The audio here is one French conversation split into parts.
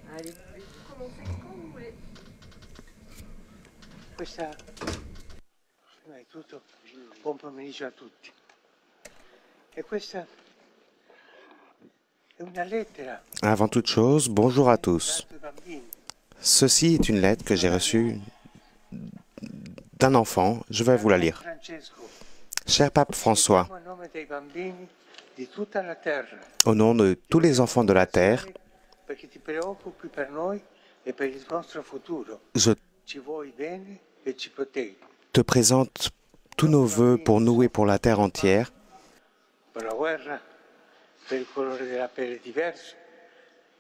Allez, commencez quand vous voulez. Prima di tutto, buon pomeriggio a tutti. E questa è una lettera. Avant toute chose, bonjour à tous. ai bambini. Ceci est une lettre que j'ai reçue d'un enfant. Je vais vous la lire. Francesco, Cher Pape François, a nome dei bambini di tutta la terra, au nom de tous les enfants de la Terre, perché ti preoccupi per noi e per il nostro futuro. je Ci vuoi bene e ci proteggi. te présente tous nos vœux pour nous et pour la Terre entière. Per la guerra, per il colore della pelle diverso,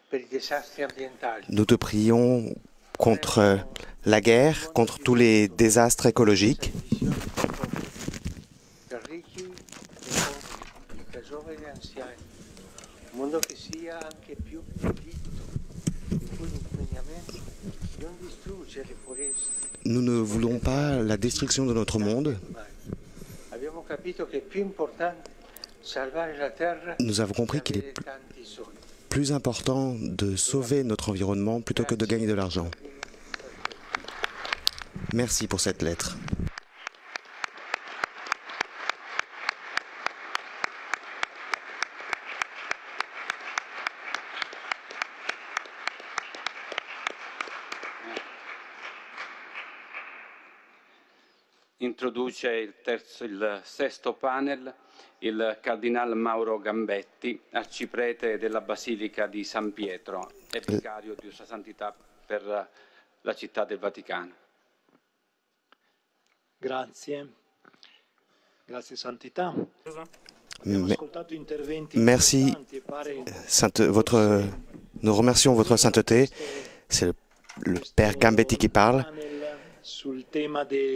per i disastri ambientali. Nous te prions contre la guerre, contre tous les désastres écologiques, Da ricchi e poveri, da giovani e anziani. Un mondo che sia anche più pulito, in cui l'inquinamento non distrugge le foreste. nous ne voulons pas la destruction de notre monde. Abbiamo capito che è più importante salvare la terra Nous avons compris qu'il che est avere tanti soldi. plus important de sauver notre environnement plutôt que de gagner de l'argent. Merci pour cette lettre. Introduce il sesto panel il Cardinal Mauro Gambetti, arciprete della Basilica di San Pietro e vicario di Sua Santità per la città del Vaticano. Grazie. Grazie Santità. Merci, nous remercions votre sainteté. C'est le Père Gambetti qui parle.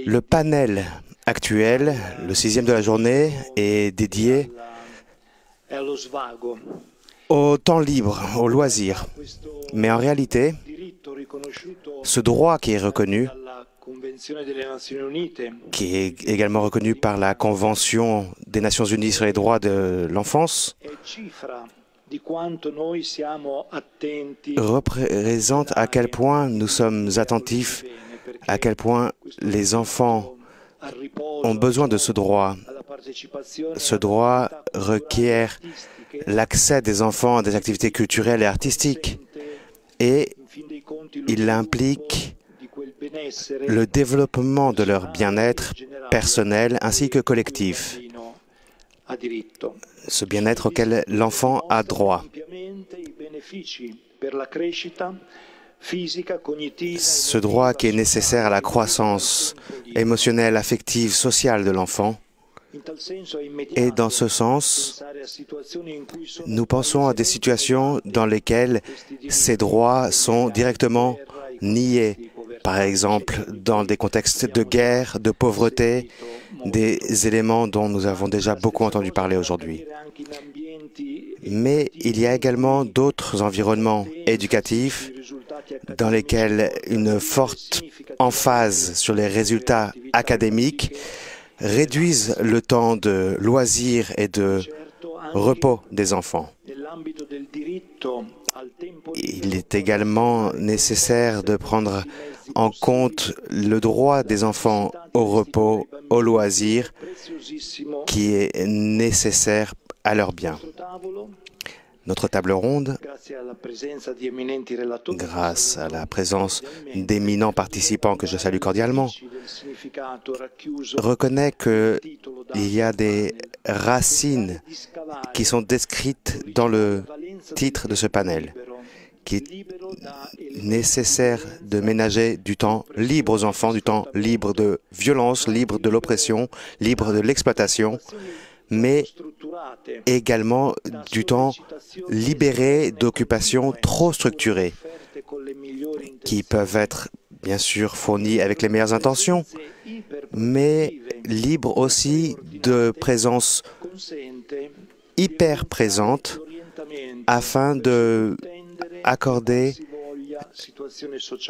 Le panel actuel, le 6e de la journée, est dédié au temps libre, au loisir. Mais en réalité, ce droit qui est reconnu, qui est également reconnu par la Convention des Nations Unies sur les droits de l'enfance, représente à quel point nous sommes attentifs, à quel point les enfants ont besoin de ce droit. Ce droit requiert l'accès des enfants à des activités culturelles et artistiques et il implique le développement de leur bien-être personnel ainsi que collectif, ce bien-être auquel l'enfant a droit. Ce droit qui est nécessaire à la croissance émotionnelle, affective, sociale de l'enfant. Et dans ce sens, nous pensons à des situations dans lesquelles ces droits sont directement niés. Par exemple, dans des contextes de guerre, de pauvreté, des éléments dont nous avons déjà beaucoup entendu parler aujourd'hui. Mais il y a également d'autres environnements éducatifs dans lesquels une forte emphase sur les résultats académiques réduisent le temps de loisirs et de repos des enfants. Il est également nécessaire de prendre en compte le droit des enfants au repos, au loisir, qui est nécessaire à leur bien. Notre table ronde, grâce à la présence d'éminents participants que je salue cordialement, reconnaît qu'il y a des racines qui sont décrites dans le titre de ce panel, qui est nécessaire de ménager du temps libre aux enfants, du temps libre de violence, libre de l'oppression, libre de l'exploitation, mais également du temps libéré d'occupations trop structurées, qui peuvent être bien sûr fournies avec les meilleures intentions, mais libres aussi de présence hyper présente afin de accorder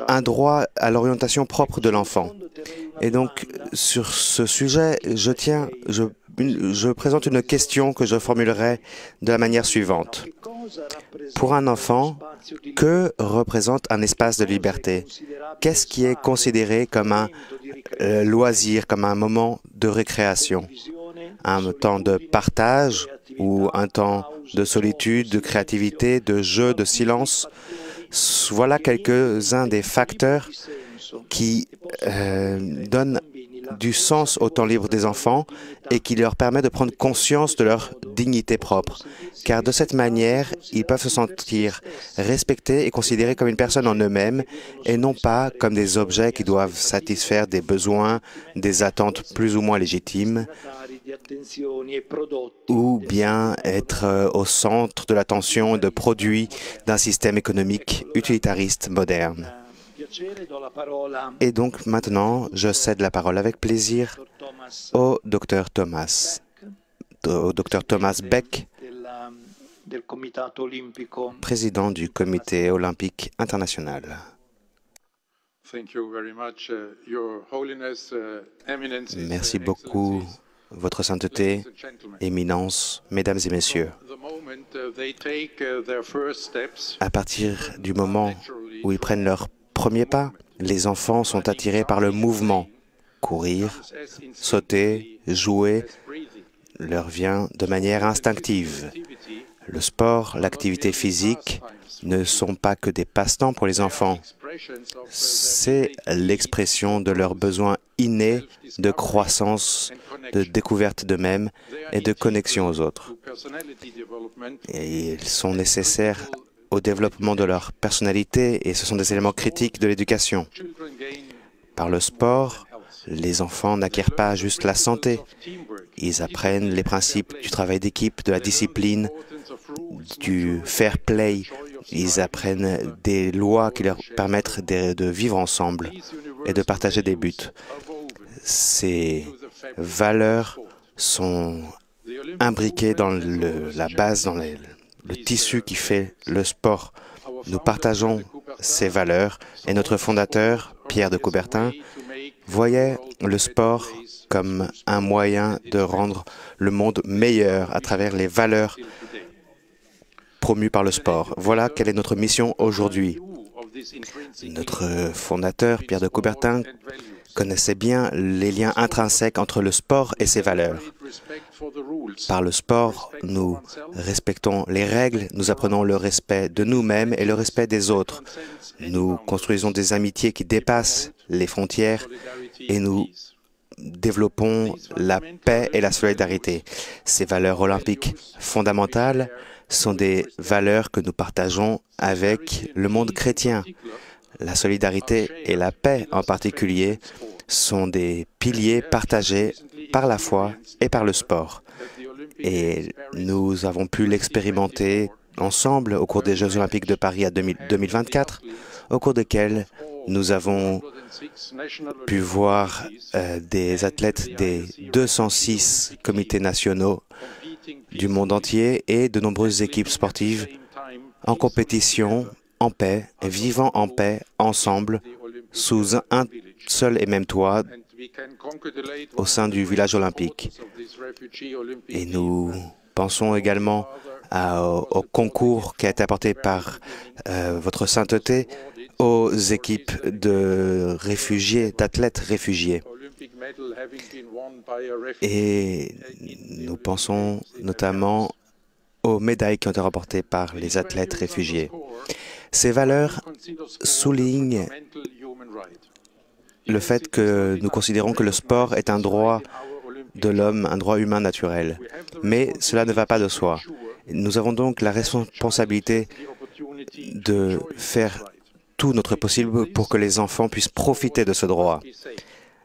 un droit à l'orientation propre de l'enfant. Et donc, sur ce sujet, je présente une question que je formulerai de la manière suivante. Pour un enfant, que représente un espace de liberté? Qu'est-ce qui est considéré comme un loisir, comme un moment de récréation? Un temps de partage ou un temps de solitude, de créativité, de jeu, de silence? Voilà quelques-uns des facteurs qui donnent du sens au temps libre des enfants et qui leur permet de prendre conscience de leur dignité propre. Car de cette manière, ils peuvent se sentir respectés et considérés comme une personne en eux-mêmes et non pas comme des objets qui doivent satisfaire des besoins, des attentes plus ou moins légitimes ou bien être au centre de l'attention et de produits d'un système économique utilitariste moderne. Et donc maintenant, je cède la parole avec plaisir au Dr Thomas Beck, président du Comité olympique international. Merci beaucoup, Votre Sainteté, Éminence, Mesdames et Messieurs. À partir du moment où ils prennent leur premier pas, les enfants sont attirés par le mouvement. Courir, sauter, jouer leur vient de manière instinctive. Le sport, l'activité physique ne sont pas que des passe-temps pour les enfants. C'est l'expression de leurs besoins innés de croissance, de découverte d'eux-mêmes et de connexion aux autres. Et ils sont nécessaires au développement de leur personnalité et ce sont des éléments critiques de l'éducation. Par le sport, les enfants n'acquièrent pas juste la santé. Ils apprennent les principes du travail d'équipe, de la discipline, du fair play. Ils apprennent des lois qui leur permettent de vivre ensemble et de partager des buts. Ces valeurs sont imbriquées dans la base, dans le tissu qui fait le sport. Nous partageons ces valeurs et notre fondateur, Pierre de Coubertin, voyait le sport comme un moyen de rendre le monde meilleur à travers les valeurs promues par le sport. Voilà quelle est notre mission aujourd'hui. Notre fondateur, Pierre de Coubertin, connaissait bien les liens intrinsèques entre le sport et ses valeurs. Par le sport, nous respectons les règles, nous apprenons le respect de nous-mêmes et le respect des autres. Nous construisons des amitiés qui dépassent les frontières et nous développons la paix et la solidarité. Ces valeurs olympiques fondamentales sont des valeurs que nous partageons avec le monde chrétien. La solidarité et la paix en particulier sont des piliers partagés par la foi et par le sport. Et nous avons pu l'expérimenter ensemble au cours des Jeux olympiques de Paris 2024, au cours desquels nous avons pu voir des athlètes des 206 comités nationaux du monde entier et de nombreuses équipes sportives en compétition, en paix, vivant en paix, ensemble, sous un seul et même toit, au sein du village olympique. Et nous pensons également au concours qui a été apporté par Votre Sainteté aux équipes de réfugiés, d'athlètes réfugiés. Et nous pensons notamment aux médailles qui ont été remportées par les athlètes réfugiés. Ces valeurs soulignent le fait que nous considérons que le sport est un droit de l'homme, un droit humain naturel. Mais cela ne va pas de soi. Nous avons donc la responsabilité de faire tout notre possible pour que les enfants puissent profiter de ce droit.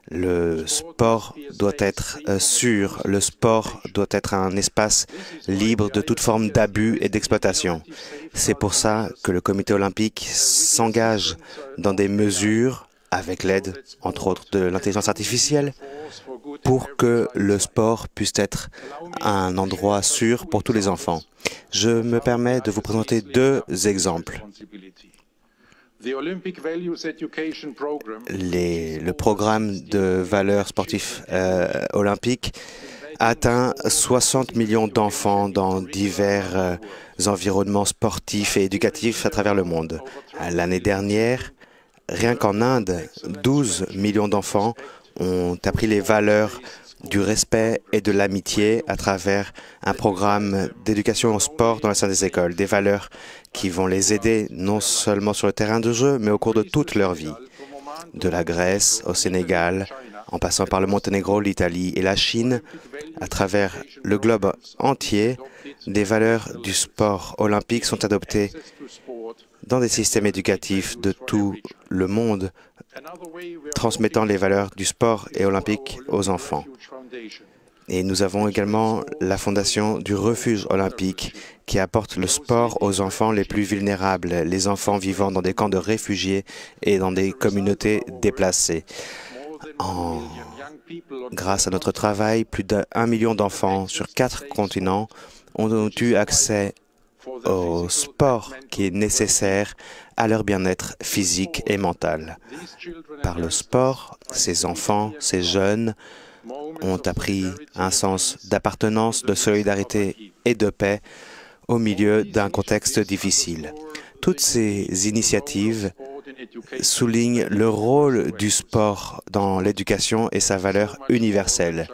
Le sport doit être sûr, le sport doit être un espace libre de toute forme d'abus et d'exploitation. C'est pour ça que le Comité olympique s'engage dans des mesures, avec l'aide, entre autres, de l'intelligence artificielle, pour que le sport puisse être un endroit sûr pour tous les enfants. Je me permets de vous présenter deux exemples. Le programme de valeurs sportives olympiques atteint 60 millions d'enfants dans divers environnements sportifs et éducatifs à travers le monde. L'année dernière, rien qu'en Inde, 12 millions d'enfants ont appris les valeurs du respect et de l'amitié à travers un programme d'éducation au sport dans la sein des écoles, des valeurs qui vont les aider non seulement sur le terrain de jeu, mais au cours de toute leur vie. De la Grèce au Sénégal, en passant par le Monténégro, l'Italie et la Chine, à travers le globe entier, des valeurs du sport olympique sont adoptées dans des systèmes éducatifs de tout le monde, transmettant les valeurs du sport et olympique aux enfants. Et nous avons également la fondation du refuge olympique qui apporte le sport aux enfants les plus vulnérables, les enfants vivant dans des camps de réfugiés et dans des communautés déplacées. Grâce à notre travail, plus d'1 million d'enfants sur 4 continents ont eu accès au sport qui est nécessaire à leur bien-être physique et mental. Par le sport, ces enfants, ces jeunes ont appris un sens d'appartenance, de solidarité et de paix au milieu d'un contexte difficile. Toutes ces initiatives soulignent le rôle du sport dans l'éducation et sa valeur universelle.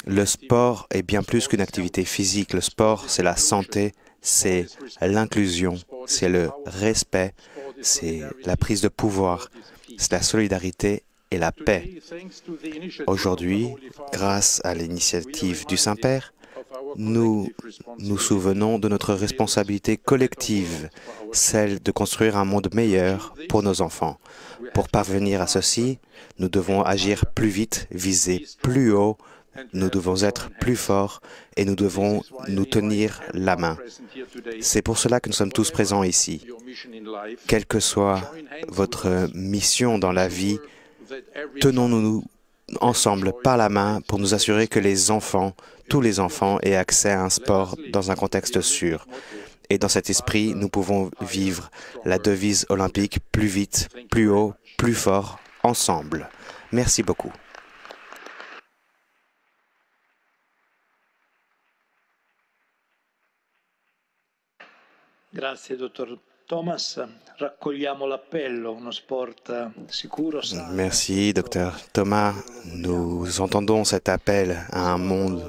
Le sport est bien plus qu'une activité physique. Le sport, c'est la santé, c'est l'inclusion, c'est le respect, c'est la prise de pouvoir, c'est la solidarité et la paix. Aujourd'hui, grâce à l'initiative du Saint-Père, nous nous souvenons de notre responsabilité collective, celle de construire un monde meilleur pour nos enfants. Pour parvenir à ceci, nous devons agir plus vite, viser plus haut, nous devons être plus forts et nous devons nous tenir la main. C'est pour cela que nous sommes tous présents ici. Quelle que soit votre mission dans la vie, tenons-nous ensemble par la main pour nous assurer que les enfants, tous les enfants, aient accès à un sport dans un contexte sûr. Et dans cet esprit, nous pouvons vivre la devise olympique plus vite, plus haut, plus fort, ensemble. Merci beaucoup. Grazie, dottor Thomas. Raccogliamo l'appello, uno sport sicuro. Merci, docteur Thomas. Nous entendons cet appel à un monde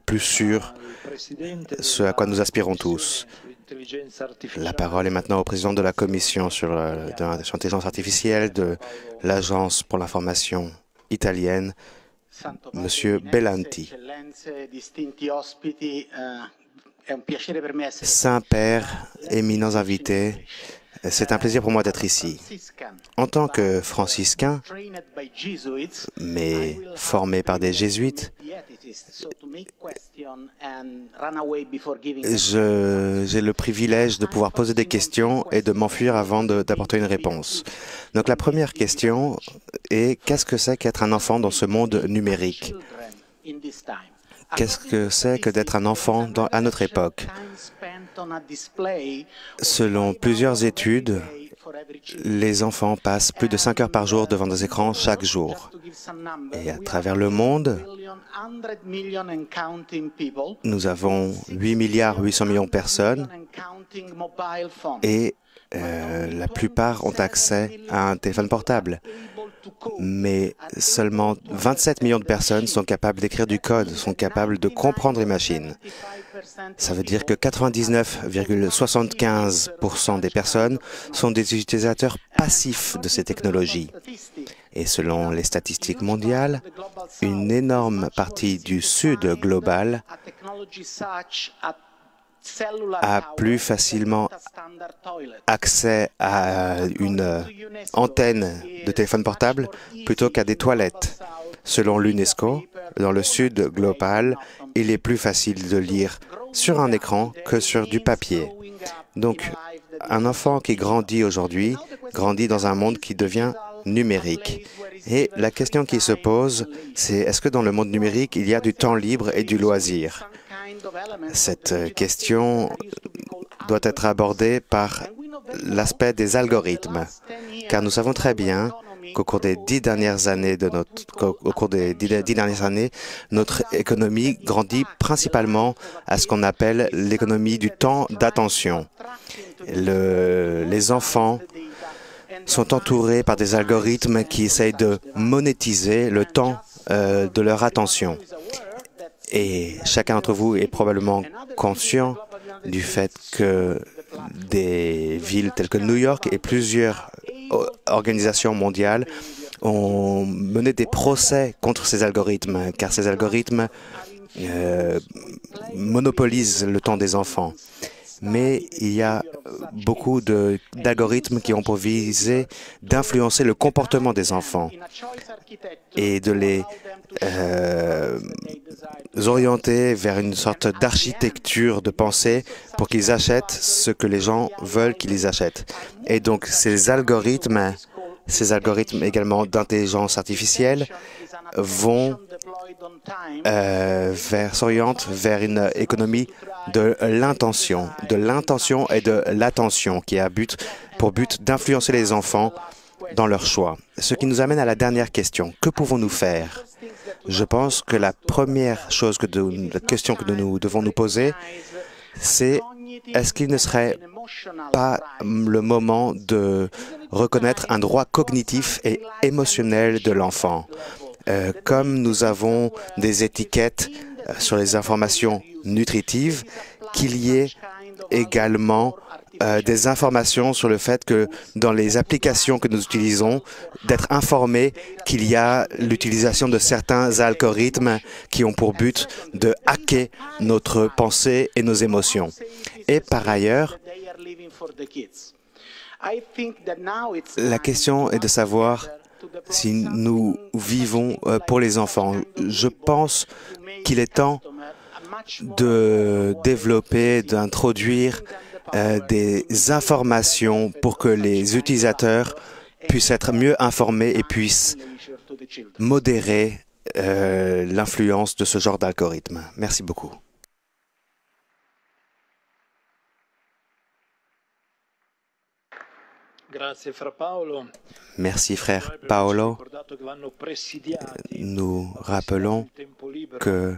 plus sûr, ce à quoi nous aspirons tous. La parole est maintenant au président de la Commission sur l'intelligence artificielle de l'Agence pour l'information italienne, Monsieur Bellanti. Saint-Père, éminents invités, c'est un plaisir pour moi d'être ici. En tant que franciscain, mais formé par des jésuites, j'ai le privilège de pouvoir poser des questions et de m'enfuir avant d'apporter une réponse. Donc la première question est, qu'est-ce que c'est qu'être un enfant dans ce monde numérique ? Qu'est-ce que c'est que d'être un enfant à notre époque? Selon plusieurs études, les enfants passent plus de 5 heures par jour devant des écrans chaque jour. Et à travers le monde, nous avons 8 milliards 800 millions de personnes et la plupart ont accès à un téléphone portable. Mais seulement 27 millions de personnes sont capables d'écrire du code, sont capables de comprendre les machines. Ça veut dire que 99,75% des personnes sont des utilisateurs passifs de ces technologies. Et selon les statistiques mondiales, une énorme partie du Sud global a plus facilement accès à une antenne de téléphone portable plutôt qu'à des toilettes. Selon l'UNESCO, dans le Sud global, il est plus facile de lire sur un écran que sur du papier. Donc, un enfant qui grandit aujourd'hui grandit dans un monde qui devient numérique. Et la question qui se pose, c'est est-ce que dans le monde numérique, il y a du temps libre et du loisir? Cette question doit être abordée par l'aspect des algorithmes, car nous savons très bien qu'au cours des 10 dernières années notre économie grandit principalement à ce qu'on appelle l'économie du temps d'attention. Les enfants sont entourés par des algorithmes qui essayent de monétiser le temps de leur attention. Et chacun d'entre vous est probablement conscient du fait que des villes telles que New York et plusieurs organisations mondiales ont mené des procès contre ces algorithmes, car ces algorithmes monopolisent le temps des enfants. Mais il y a beaucoup d'algorithmes qui ont pour visée d'influencer le comportement des enfants et de les orienter vers une sorte d'architecture de pensée pour qu'ils achètent ce que les gens veulent qu'ils achètent. Et donc ces algorithmes également d'intelligence artificielle s'orientent vers une économie de l'intention et de l'attention qui a pour but d'influencer les enfants dans leurs choix. Ce qui nous amène à la dernière question. Que pouvons-nous faire? Je pense que la première question que nous devons nous poser, c'est est-ce qu'il ne serait pas le moment de reconnaître un droit cognitif et émotionnel de l'enfant? Comme nous avons des étiquettes sur les informations nutritives, qu'il y ait également des informations sur le fait que dans les applications que nous utilisons, d'être informés qu'il y a l'utilisation de certains algorithmes qui ont pour but de hacker notre pensée et nos émotions. Et par ailleurs, la question est de savoir si nous vivons pour les enfants. Je pense qu'il est temps de développer, d'introduire des informations pour que les utilisateurs puissent être mieux informés et puissent modérer l'influence de ce genre d'algorithme. Merci beaucoup. Merci, frère Paolo. Nous rappelons que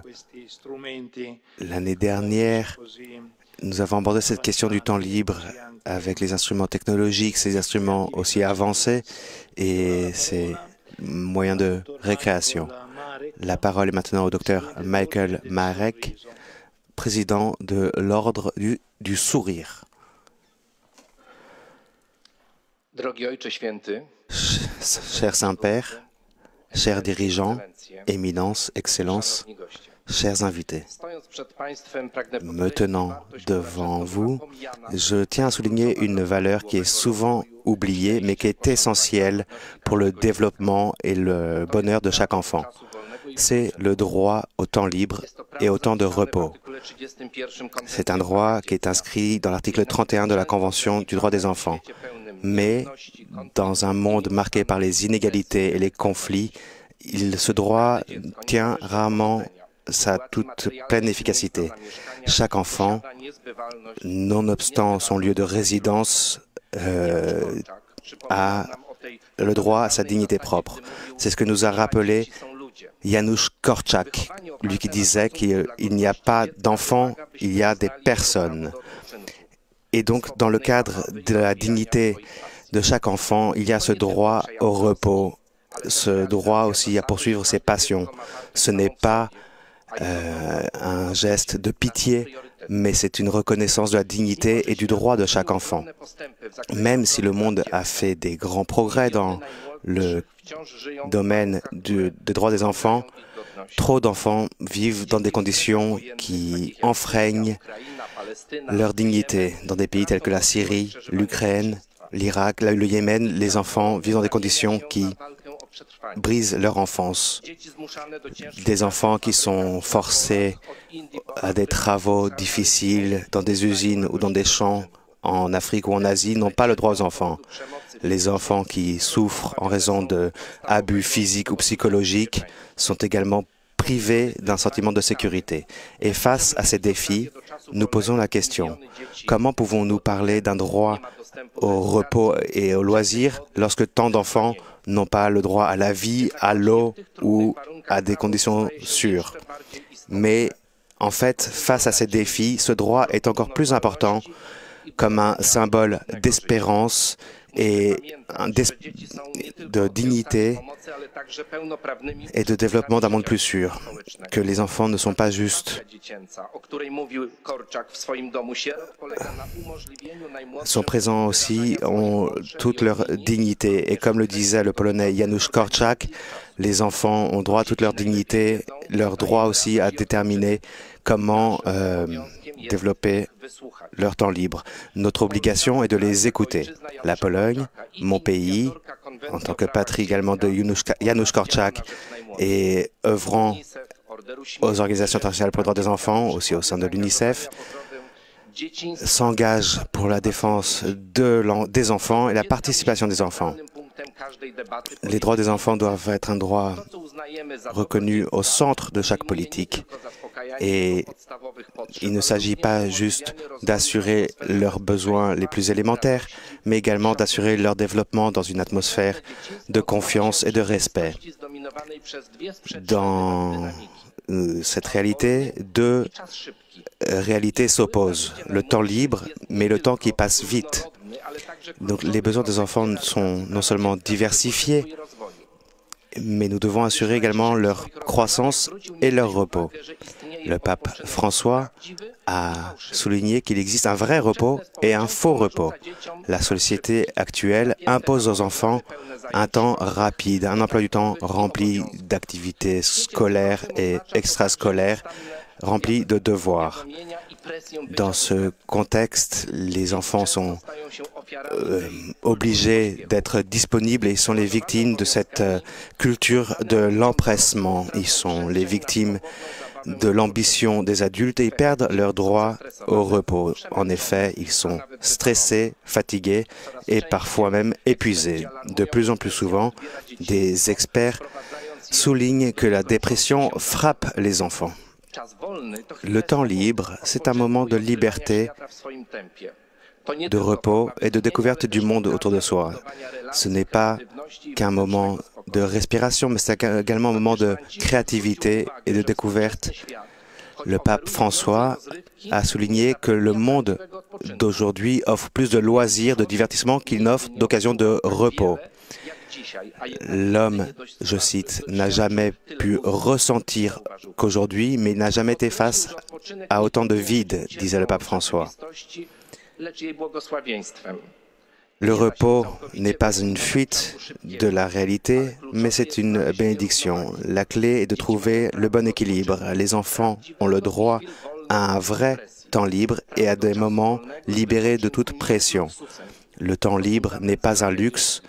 l'année dernière, nous avons abordé cette question du temps libre avec les instruments technologiques, ces instruments aussi avancés et ces moyens de récréation. La parole est maintenant au docteur Michael Marek, président de l'Ordre du Sourire. Cher Saint-Père, chers dirigeants, éminences, excellences, chers invités, me tenant devant vous, je tiens à souligner une valeur qui est souvent oubliée, mais qui est essentielle pour le développement et le bonheur de chaque enfant. C'est le droit au temps libre et au temps de repos. C'est un droit qui est inscrit dans l'article 31 de la Convention du droit des enfants. Mais dans un monde marqué par les inégalités et les conflits, ce droit tient rarement sa toute pleine efficacité. Chaque enfant, nonobstant son lieu de résidence, a le droit à sa dignité propre. C'est ce que nous a rappelé Janusz Korczak, lui qui disait qu'il n'y a pas d'enfants, il y a des personnes. Et donc, dans le cadre de la dignité de chaque enfant, il y a ce droit au repos, ce droit aussi à poursuivre ses passions. Ce n'est pas un geste de pitié, mais c'est une reconnaissance de la dignité et du droit de chaque enfant. Même si le monde a fait des grands progrès dans le domaine des droits des enfants, trop d'enfants vivent dans des conditions qui enfreignent leur dignité. Dans des pays tels que la Syrie, l'Ukraine, l'Irak, le Yémen, les enfants vivent dans des conditions qui brisent leur enfance. Des enfants qui sont forcés à des travaux difficiles dans des usines ou dans des champs en Afrique ou en Asie n'ont pas le droit aux enfants. Les enfants qui souffrent en raison d'abus physiques ou psychologiques sont également privés d'un sentiment de sécurité. Et face à ces défis, nous posons la question, comment pouvons-nous parler d'un droit au repos et au loisir lorsque tant d'enfants n'ont pas le droit à la vie, à l'eau ou à des conditions sûres? Mais en fait, face à ces défis, ce droit est encore plus important comme un symbole d'espérance et de dignité et de développement d'un monde plus sûr, que les enfants ne sont pas juste, sont présents aussi, ont toute leur dignité. Et comme le disait le Polonais Janusz Korczak, les enfants ont droit à toute leur dignité, leur droit aussi à déterminer comment développer leur temps libre. Notre obligation est de les écouter. La Pologne, mon pays, en tant que patrie également de Janusz Korczak et œuvrant aux organisations internationales pour les droits des enfants, aussi au sein de l'UNICEF, s'engage pour la défense des enfants et la participation des enfants. Les droits des enfants doivent être un droit reconnu au centre de chaque politique. Et il ne s'agit pas juste d'assurer leurs besoins les plus élémentaires, mais également d'assurer leur développement dans une atmosphère de confiance et de respect. Dans cette réalité, deux réalités s'opposent. Le temps libre, mais le temps qui passe vite. Donc, les besoins des enfants sont non seulement diversifiés, mais nous devons assurer également leur croissance et leur repos. Le pape François a souligné qu'il existe un vrai repos et un faux repos. La société actuelle impose aux enfants un temps rapide, un emploi du temps rempli d'activités scolaires et extrascolaires, rempli de devoirs. Dans ce contexte, les enfants sont obligés d'être disponibles et sont les victimes de cette culture de l'empressement. Ils sont les victimes de l'ambition des adultes et ils perdent leur droit au repos. En effet, ils sont stressés, fatigués et parfois même épuisés. De plus en plus souvent, des experts soulignent que la dépression frappe les enfants. Le temps libre, c'est un moment de liberté, de repos et de découverte du monde autour de soi. Ce n'est pas qu'un moment de respiration, mais c'est également un moment de créativité et de découverte. Le pape François a souligné que le monde d'aujourd'hui offre plus de loisirs, de divertissement qu'il n'offre d'occasions de repos. L'homme, je cite, n'a jamais pu ressentir qu'aujourd'hui, mais il n'a jamais été face à autant de vide, disait le pape François. Le repos n'est pas une fuite de la réalité, mais c'est une bénédiction. La clé est de trouver le bon équilibre. Les enfants ont le droit à un vrai temps libre et à des moments libérés de toute pression. Le temps libre n'est pas un luxe,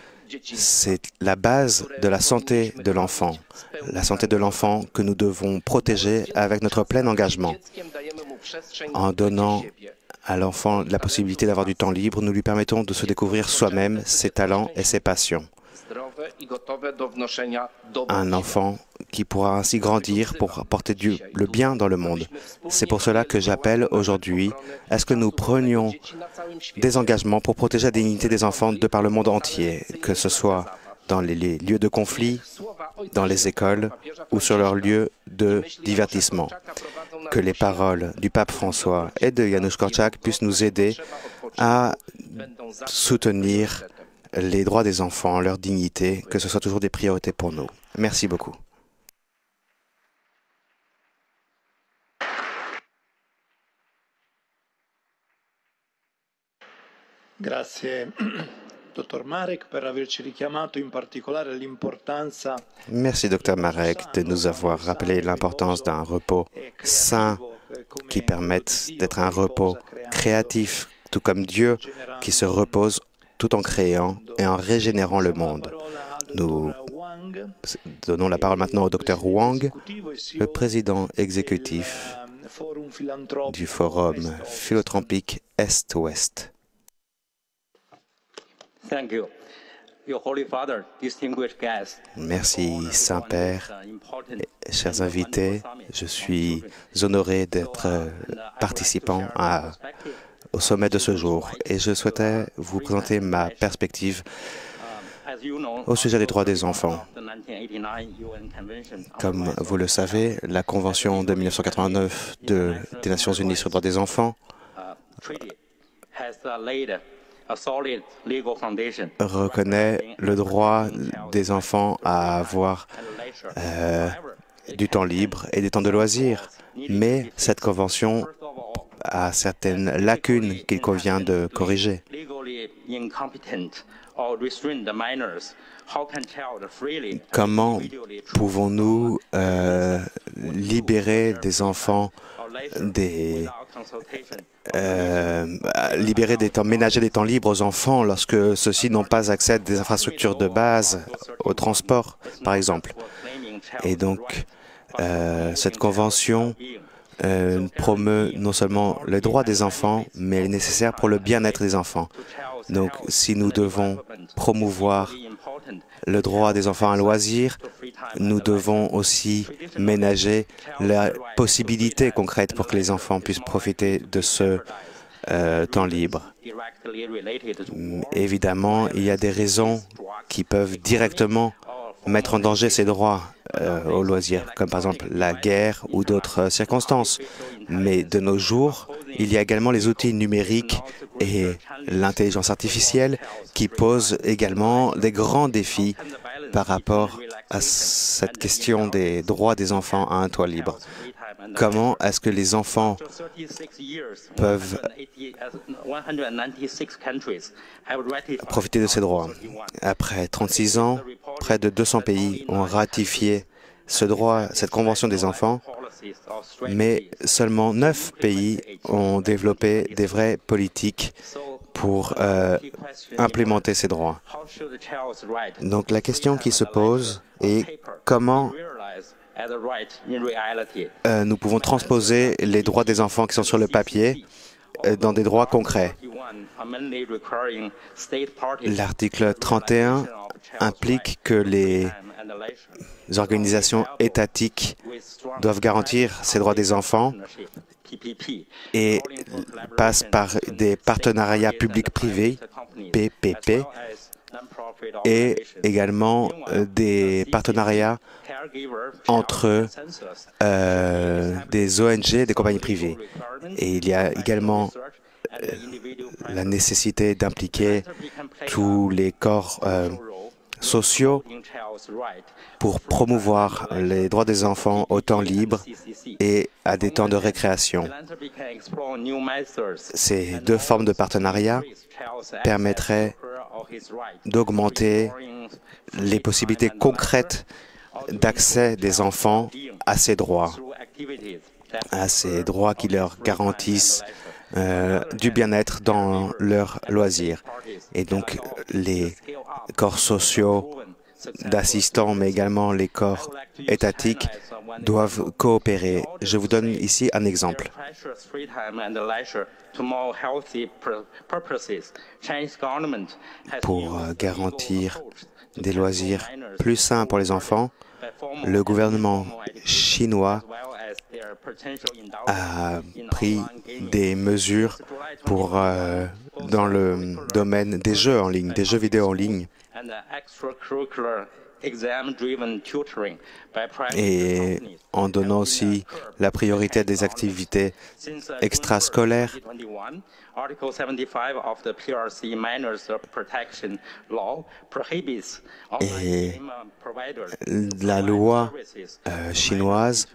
c'est la base de la santé de l'enfant. La santé de l'enfant que nous devons protéger avec notre plein engagement. En donnant à l'enfant la possibilité d'avoir du temps libre, nous lui permettons de se découvrir soi-même, ses talents et ses passions. Un enfant qui pourra ainsi grandir pour apporter le bien dans le monde. C'est pour cela que j'appelle aujourd'hui à ce que nous prenions des engagements pour protéger la dignité des enfants de par le monde entier, que ce soit dans les lieux de conflit, dans les écoles ou sur leurs lieux de divertissement. Que les paroles du pape François et de Janusz Korczak puissent nous aider à soutenir les droits des enfants, leur dignité, que ce soit toujours des priorités pour nous. Merci beaucoup. Grazie, dottor Marek, per averci richiamato in particolare l'importanza. Merci, Dr Marek, de nous avoir rappelé l'importance d'un repos sain qui permette d'être un repos créatif, tout comme Dieu qui se repose tout en créant et en régénérant le monde. Nous donnons la parole maintenant au Dr Wang, le président exécutif du Forum philanthropique Est-Ouest. Thank you. Your Holy Father, distinguished guests. Merci, Saint-Père, chers invités, je suis honoré d'être participant au sommet de ce jour et je souhaitais vous présenter ma perspective au sujet des droits des enfants. Comme vous le savez, la Convention de 1989 des Nations Unies sur les droits des enfants reconnaît le droit des enfants à avoir du temps libre et des temps de loisirs. Mais cette convention a certaines lacunes qu'il convient de corriger. Comment pouvons-nous libérer des enfants ménager des temps libres aux enfants lorsque ceux-ci n'ont pas accès à des infrastructures de base, au transport, par exemple. Et donc, cette convention promeut non seulement les droits des enfants, mais elle est nécessaire pour le bien-être des enfants. Donc, si nous devons promouvoir le droit des enfants à loisir, nous devons aussi ménager la possibilité concrète pour que les enfants puissent profiter de ce temps libre. Évidemment, il y a des raisons qui peuvent directement mettre en danger ces droits aux loisirs, comme par exemple la guerre ou d'autres circonstances. Mais de nos jours, il y a également les outils numériques et l'intelligence artificielle qui posent également des grands défis par rapport à cette question des droits des enfants à un toit libre. Comment est-ce que les enfants peuvent profiter de ces droits? Après 36 ans, près de 200 pays ont ratifié ce droit, cette Convention des enfants, mais seulement 9 pays ont développé des vraies politiques pour implémenter ces droits. Donc la question qui se pose est comment nous pouvons transposer les droits des enfants qui sont sur le papier dans des droits concrets. L'article 31 implique que les organisations étatiques doivent garantir ces droits des enfants et passent par des partenariats publics-privés, PPP, et également des partenariats entre des ONG et des compagnies privées. Et il y a également la nécessité d'impliquer tous les corps sociaux pour promouvoir les droits des enfants au temps libre et à des temps de récréation. Ces deux formes de partenariat permettraient d'augmenter les possibilités concrètes d'accès des enfants à ces droits qui leur garantissent du bien-être dans leurs loisirs. Et donc, les corps sociaux d'assistants, mais également les corps étatiques, doivent coopérer. Je vous donne ici un exemple. Pour garantir des loisirs plus sains pour les enfants, le gouvernement chinois a pris des mesures dans le domaine des jeux en ligne, des jeux vidéo en ligne. Et en donnant aussi la priorité à des activités extrascolaires. Et la loi chinoise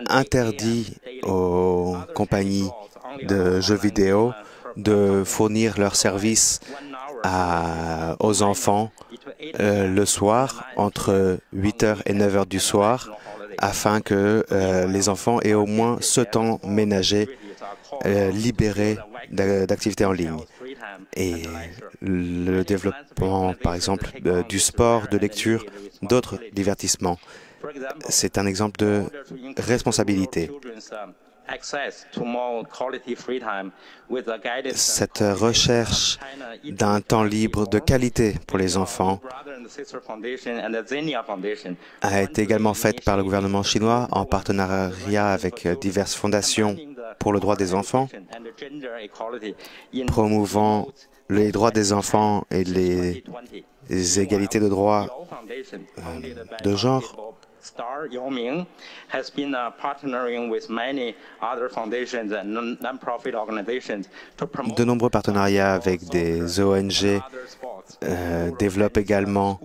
interdit aux compagnies de jeux vidéo de fournir leurs services aux enfants le soir, entre 8h et 9h du soir, afin que les enfants aient au moins ce temps ménagé, libéré d'activités en ligne. Et le développement, par exemple, du sport, de lecture, d'autres divertissements. C'est un exemple de responsabilité. Cette recherche d'un temps libre de qualité pour les enfants a été également faite par le gouvernement chinois en partenariat avec diverses fondations pour le droit des enfants, promouvant les droits des enfants et les égalités de droits de genre. De nombreux partenariats avec des ONG développent également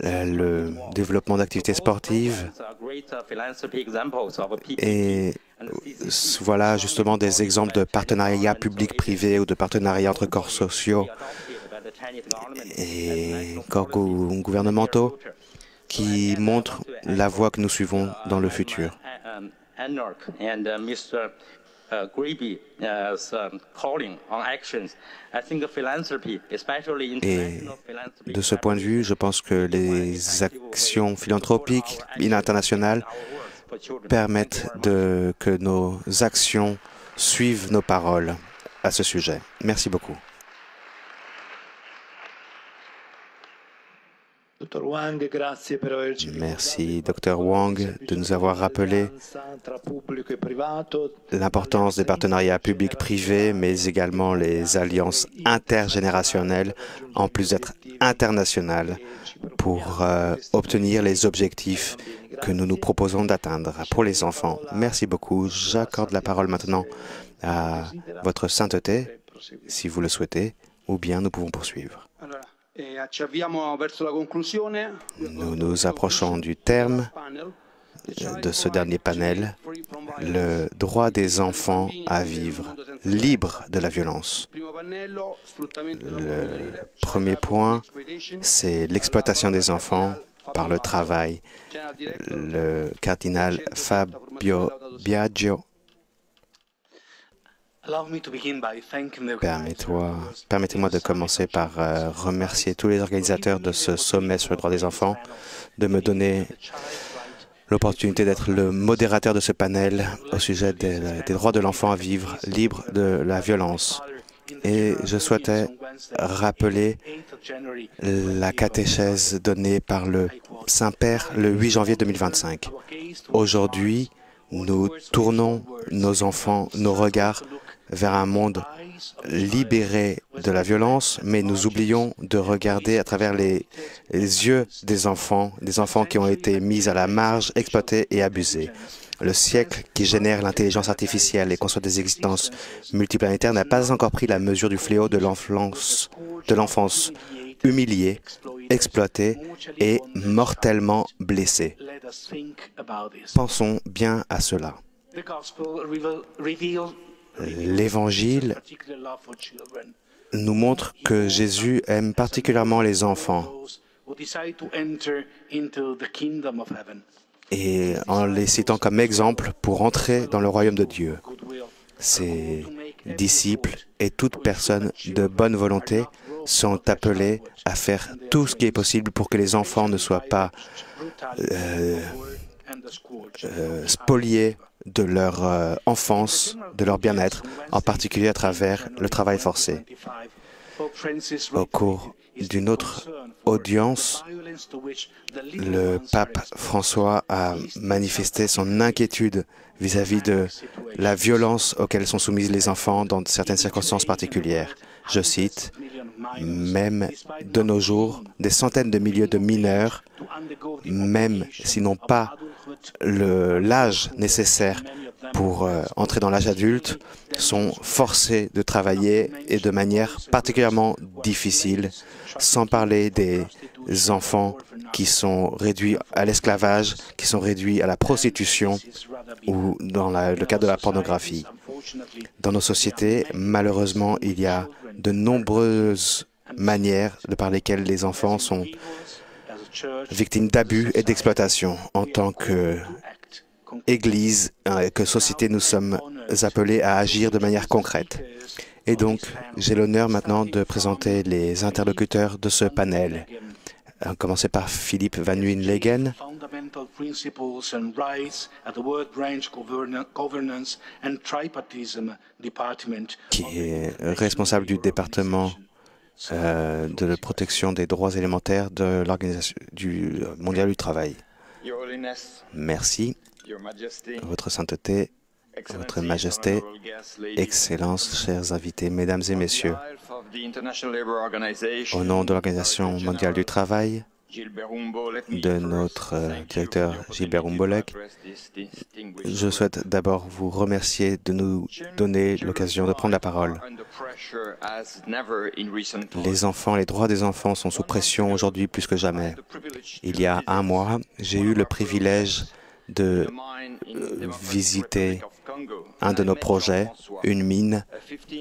le développement d'activités sportives et voilà justement des exemples de partenariats publics-privés ou de partenariats entre corps sociaux et corps gouvernementaux qui montrent la voie que nous suivons dans le futur. Et de ce point de vue, je pense que les actions philanthropiques internationales permettent que nos actions suivent nos paroles à ce sujet. Merci beaucoup. Merci, Dr. Wang, de nous avoir rappelé l'importance des partenariats publics-privés, mais également les alliances intergénérationnelles, en plus d'être internationales, pour obtenir les objectifs que nous nous proposons d'atteindre pour les enfants. Merci beaucoup. J'accorde la parole maintenant à votre sainteté, si vous le souhaitez, ou bien nous pouvons poursuivre. Nous nous approchons du terme de ce dernier panel, le droit des enfants à vivre libre de la violence. Le premier point, c'est l'exploitation des enfants par le travail. Le cardinal Fabio Biagio. Permettez-moi de commencer par remercier tous les organisateurs de ce sommet sur le droit des enfants, de me donner l'opportunité d'être le modérateur de ce panel au sujet des droits de l'enfant à vivre libre de la violence. Et je souhaitais rappeler la catéchèse donnée par le Saint-Père le 8 janvier 2025. Aujourd'hui, nous tournons nos enfants, nos regards vers un monde libéré de la violence, mais nous oublions de regarder à travers les yeux des enfants qui ont été mis à la marge, exploités et abusés. Le siècle qui génère l'intelligence artificielle et conçoit des existences multiplanétaires n'a pas encore pris la mesure du fléau de l'enfance humiliée, exploitée et mortellement blessée. Pensons bien à cela. L'Évangile nous montre que Jésus aime particulièrement les enfants et en les citant comme exemple pour entrer dans le royaume de Dieu. Ses disciples et toute personne de bonne volonté sont appelés à faire tout ce qui est possible pour que les enfants ne soient pas spoliés de leur enfance, de leur bien-être, en particulier à travers le travail forcé. Au cours d'une autre audience, le pape François a manifesté son inquiétude vis-à-vis de la violence auquel sont soumis les enfants dans certaines circonstances particulières. Je cite, « Même de nos jours, des centaines de milliers de mineurs, même s'ils n'ont pas l'âge nécessaire pour entrer dans l'âge adulte, sont forcés de travailler et de manière particulièrement difficile, sans parler des enfants qui sont réduits à l'esclavage, qui sont réduits à la prostitution ou dans le cas de la pornographie. Dans nos sociétés, malheureusement, il y a de nombreuses manières par lesquelles les enfants sont victimes d'abus et d'exploitation. En tant qu'Église, que société, nous sommes appelés à agir de manière concrète. Et donc, j'ai l'honneur maintenant de présenter les interlocuteurs de ce panel. À commencer par Philippe Van Uylen-Leggen, fundamental principles and rights at the World Branch Governance and Tripartism Department, qui est responsable du département de la protection des droits élémentaires de l'Organisation mondiale du travail. Merci, Votre Sainteté, Votre Majesté, Excellences, chers invités, Mesdames et Messieurs, au nom de l'Organisation mondiale du travail, de notre directeur Gilbert Rumbolek, je souhaite d'abord vous remercier de nous donner l'occasion de prendre la parole. Les enfants, les droits des enfants sont sous pression aujourd'hui plus que jamais. Il y a un mois, j'ai eu le privilège de visiter un de nos projets, une mine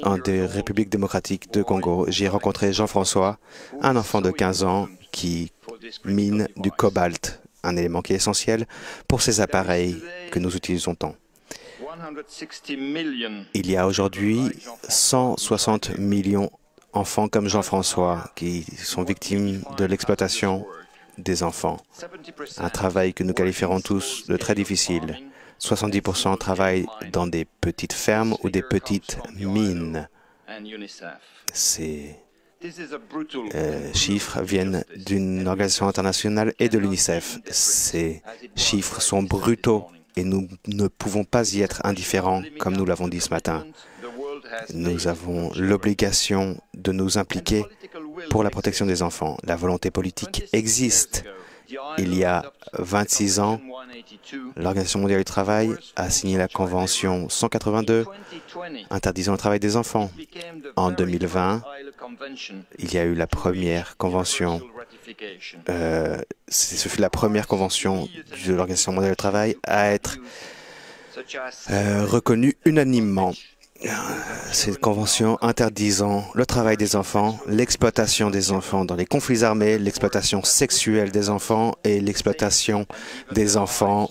en République démocratique de Congo. J'y ai rencontré Jean-François, un enfant de 15 ans qui mine du cobalt, un élément qui est essentiel pour ces appareils que nous utilisons tant. Il y a aujourd'hui 160 millions d'enfants comme Jean-François qui sont victimes de l'exploitation des enfants, un travail que nous qualifierons tous de très difficile. 70% travaillent dans des petites fermes ou des petites mines. Ces chiffres viennent d'une organisation internationale et de l'UNICEF. Ces chiffres sont brutaux et nous ne pouvons pas y être indifférents, comme nous l'avons dit ce matin. Nous avons l'obligation de nous impliquer pour la protection des enfants. La volonté politique existe. Il y a 26 ans, l'Organisation mondiale du travail a signé la Convention 182 interdisant le travail des enfants. En 2020, il y a eu la première convention. Ce fut la première convention de l'Organisation mondiale du travail à être reconnue unanimement. Cette convention interdisant le travail des enfants, l'exploitation des enfants dans les conflits armés, l'exploitation sexuelle des enfants et l'exploitation des enfants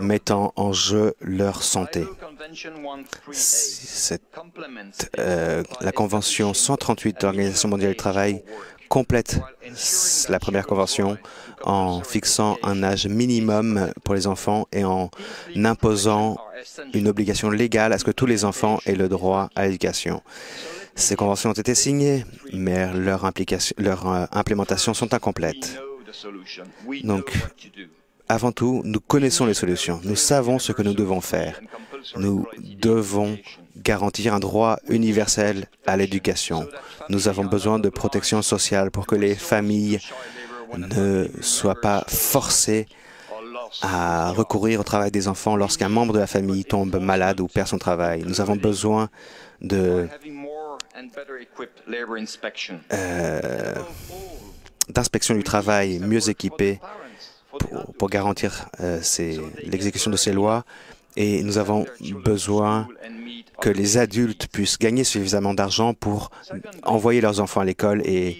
mettant en jeu leur santé. La Convention 138 de l'Organisation mondiale du travail complète la première convention en fixant un âge minimum pour les enfants et en imposant une obligation légale à ce que tous les enfants aient le droit à l'éducation. Ces conventions ont été signées, mais leur implémentation sont incomplètes. Donc, avant tout, nous connaissons les solutions. Nous savons ce que nous devons faire. Nous devons garantir un droit universel à l'éducation. Nous avons besoin de protection sociale pour que les familles ne soient pas forcées à recourir au travail des enfants lorsqu'un membre de la famille tombe malade ou perd son travail. Nous avons besoin d'inspection du travail mieux équipée pour garantir l'exécution de ces lois. Et nous avons besoin que les adultes puissent gagner suffisamment d'argent pour envoyer leurs enfants à l'école et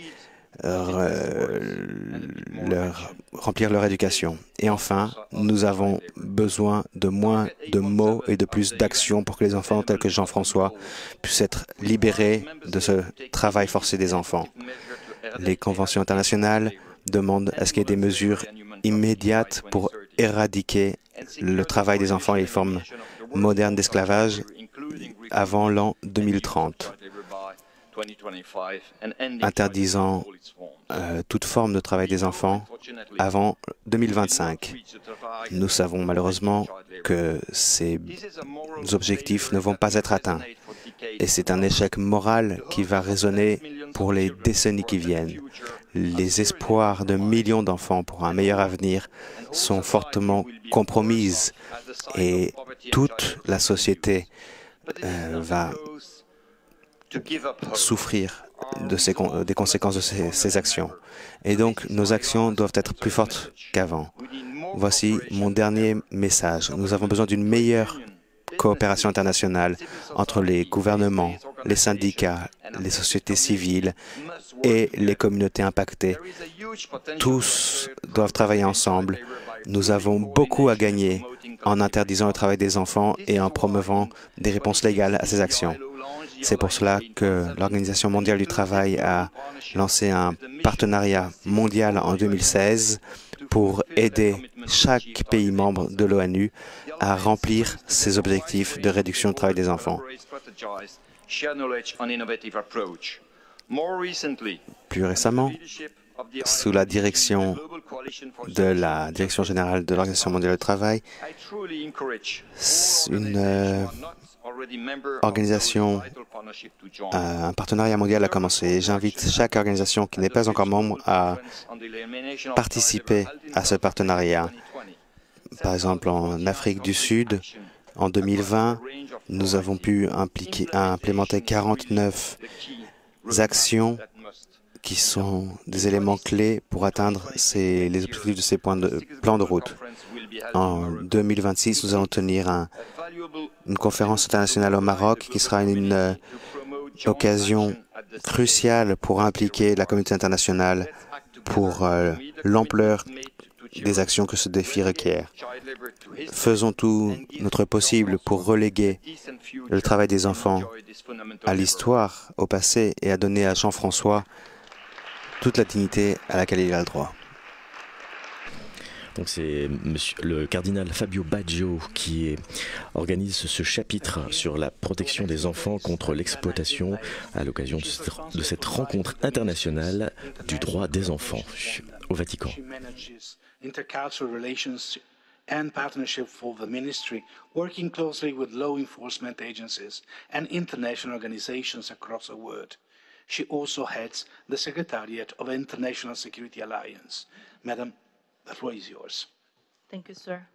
remplir leur éducation. Et enfin, nous avons besoin de moins de mots et de plus d'actions pour que les enfants tels que Jean-François puissent être libérés de ce travail forcé des enfants. Les conventions internationales demandent à ce qu'il y ait des mesures immédiates pour éradiquer le travail des enfants et les formes modernes d'esclavage avant l'an 2030, interdisant toute forme de travail des enfants avant 2025. Nous savons malheureusement que ces objectifs ne vont pas être atteints et c'est un échec moral qui va résonner pour les décennies qui viennent. Les espoirs de millions d'enfants pour un meilleur avenir sont fortement compromises et toute la société va souffrir des conséquences de ces actions. Et donc, nos actions doivent être plus fortes qu'avant. Voici mon dernier message. Nous avons besoin d'une meilleure coopération internationale entre les gouvernements, les syndicats, les sociétés civiles et les communautés impactées. Tous doivent travailler ensemble. Nous avons beaucoup à gagner en interdisant le travail des enfants et en promouvant des réponses légales à ces actions. C'est pour cela que l'Organisation mondiale du travail a lancé un partenariat mondial en 2016 pour aider chaque pays membre de l'ONU à remplir ses objectifs de réduction du travail des enfants. Plus récemment, sous la direction de la Direction générale de l'Organisation mondiale du travail, un partenariat mondial a commencé. J'invite chaque organisation qui n'est pas encore membre à participer à ce partenariat. Par exemple, en Afrique du Sud, en 2020, nous avons pu implémenter 49 actions qui sont des éléments clés pour atteindre les objectifs de ces plans de route. En 2026, nous allons tenir une conférence internationale au Maroc qui sera une occasion cruciale pour impliquer la communauté internationale pour l'ampleur des actions que ce défi requiert. Faisons tout notre possible pour reléguer le travail des enfants à l'histoire, au passé, et à donner à Jean-François toute la dignité à laquelle il a le droit. Donc c'est le cardinal Fabio Baggio qui organise ce chapitre sur la protection des enfants contre l'exploitation à l'occasion de cette rencontre internationale du droit des enfants au Vatican. Intercultural relations and partnership for the ministry, working closely with law enforcement agencies and international organizations across the world. She also heads the Secretariat of the International Security Alliance. Madam, the floor is yours. Thank you, sir.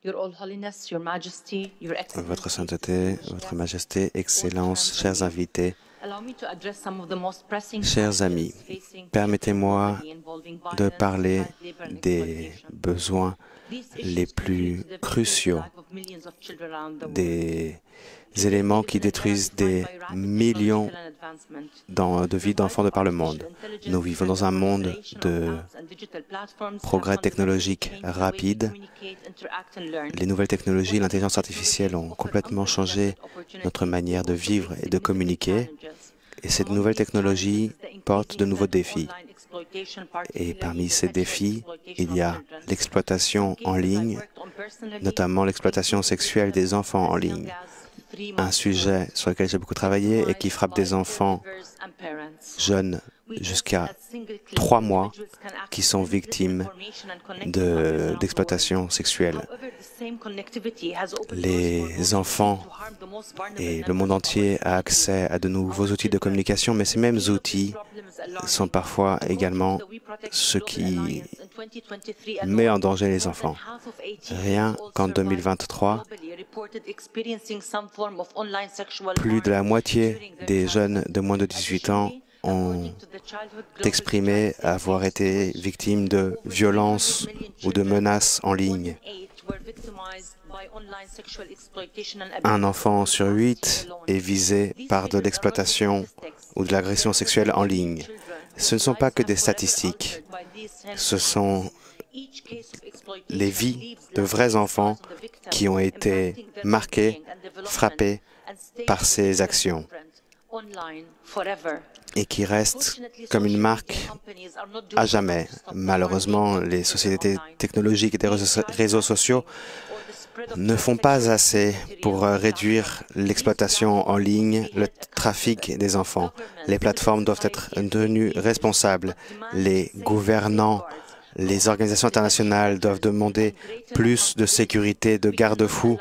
Your All Holiness, Your Majesty, Your Excellency. Votre Sainteté, Votre Majesté, Excellences, chers invités, chers amis, permettez-moi de parler des besoins les plus cruciaux, des éléments qui détruisent des millions de vies d'enfants de par le monde. Nous vivons dans un monde de progrès technologique rapide. Les nouvelles technologies, l'intelligence artificielle ont complètement changé notre manière de vivre et de communiquer. Et ces nouvelles technologies portent de nouveaux défis. Et parmi ces défis, il y a l'exploitation en ligne, notamment l'exploitation sexuelle des enfants en ligne. Un sujet sur lequel j'ai beaucoup travaillé et qui frappe des enfants jeunes jusqu'à 3 mois qui sont victimes d'exploitation sexuelle. Les enfants et le monde entier a accès à de nouveaux outils de communication, mais ces mêmes outils sont parfois également ce qui met en danger les enfants. Rien qu'en 2023, plus de la moitié des jeunes de moins de 18 ans ont exprimé avoir été victimes de violences ou de menaces en ligne. Un enfant sur 8 est visé par de l'exploitation ou de l'agression sexuelle en ligne. Ce ne sont pas que des statistiques, ce sont les vies de vrais enfants qui ont été marqués, frappés par ces actions et qui restent comme une marque à jamais. Malheureusement, les sociétés technologiques et les réseaux sociaux ne font pas assez pour réduire l'exploitation en ligne, le trafic des enfants. Les plateformes doivent être tenues responsables. Les gouvernants, les organisations internationales doivent demander plus de sécurité, de garde-fous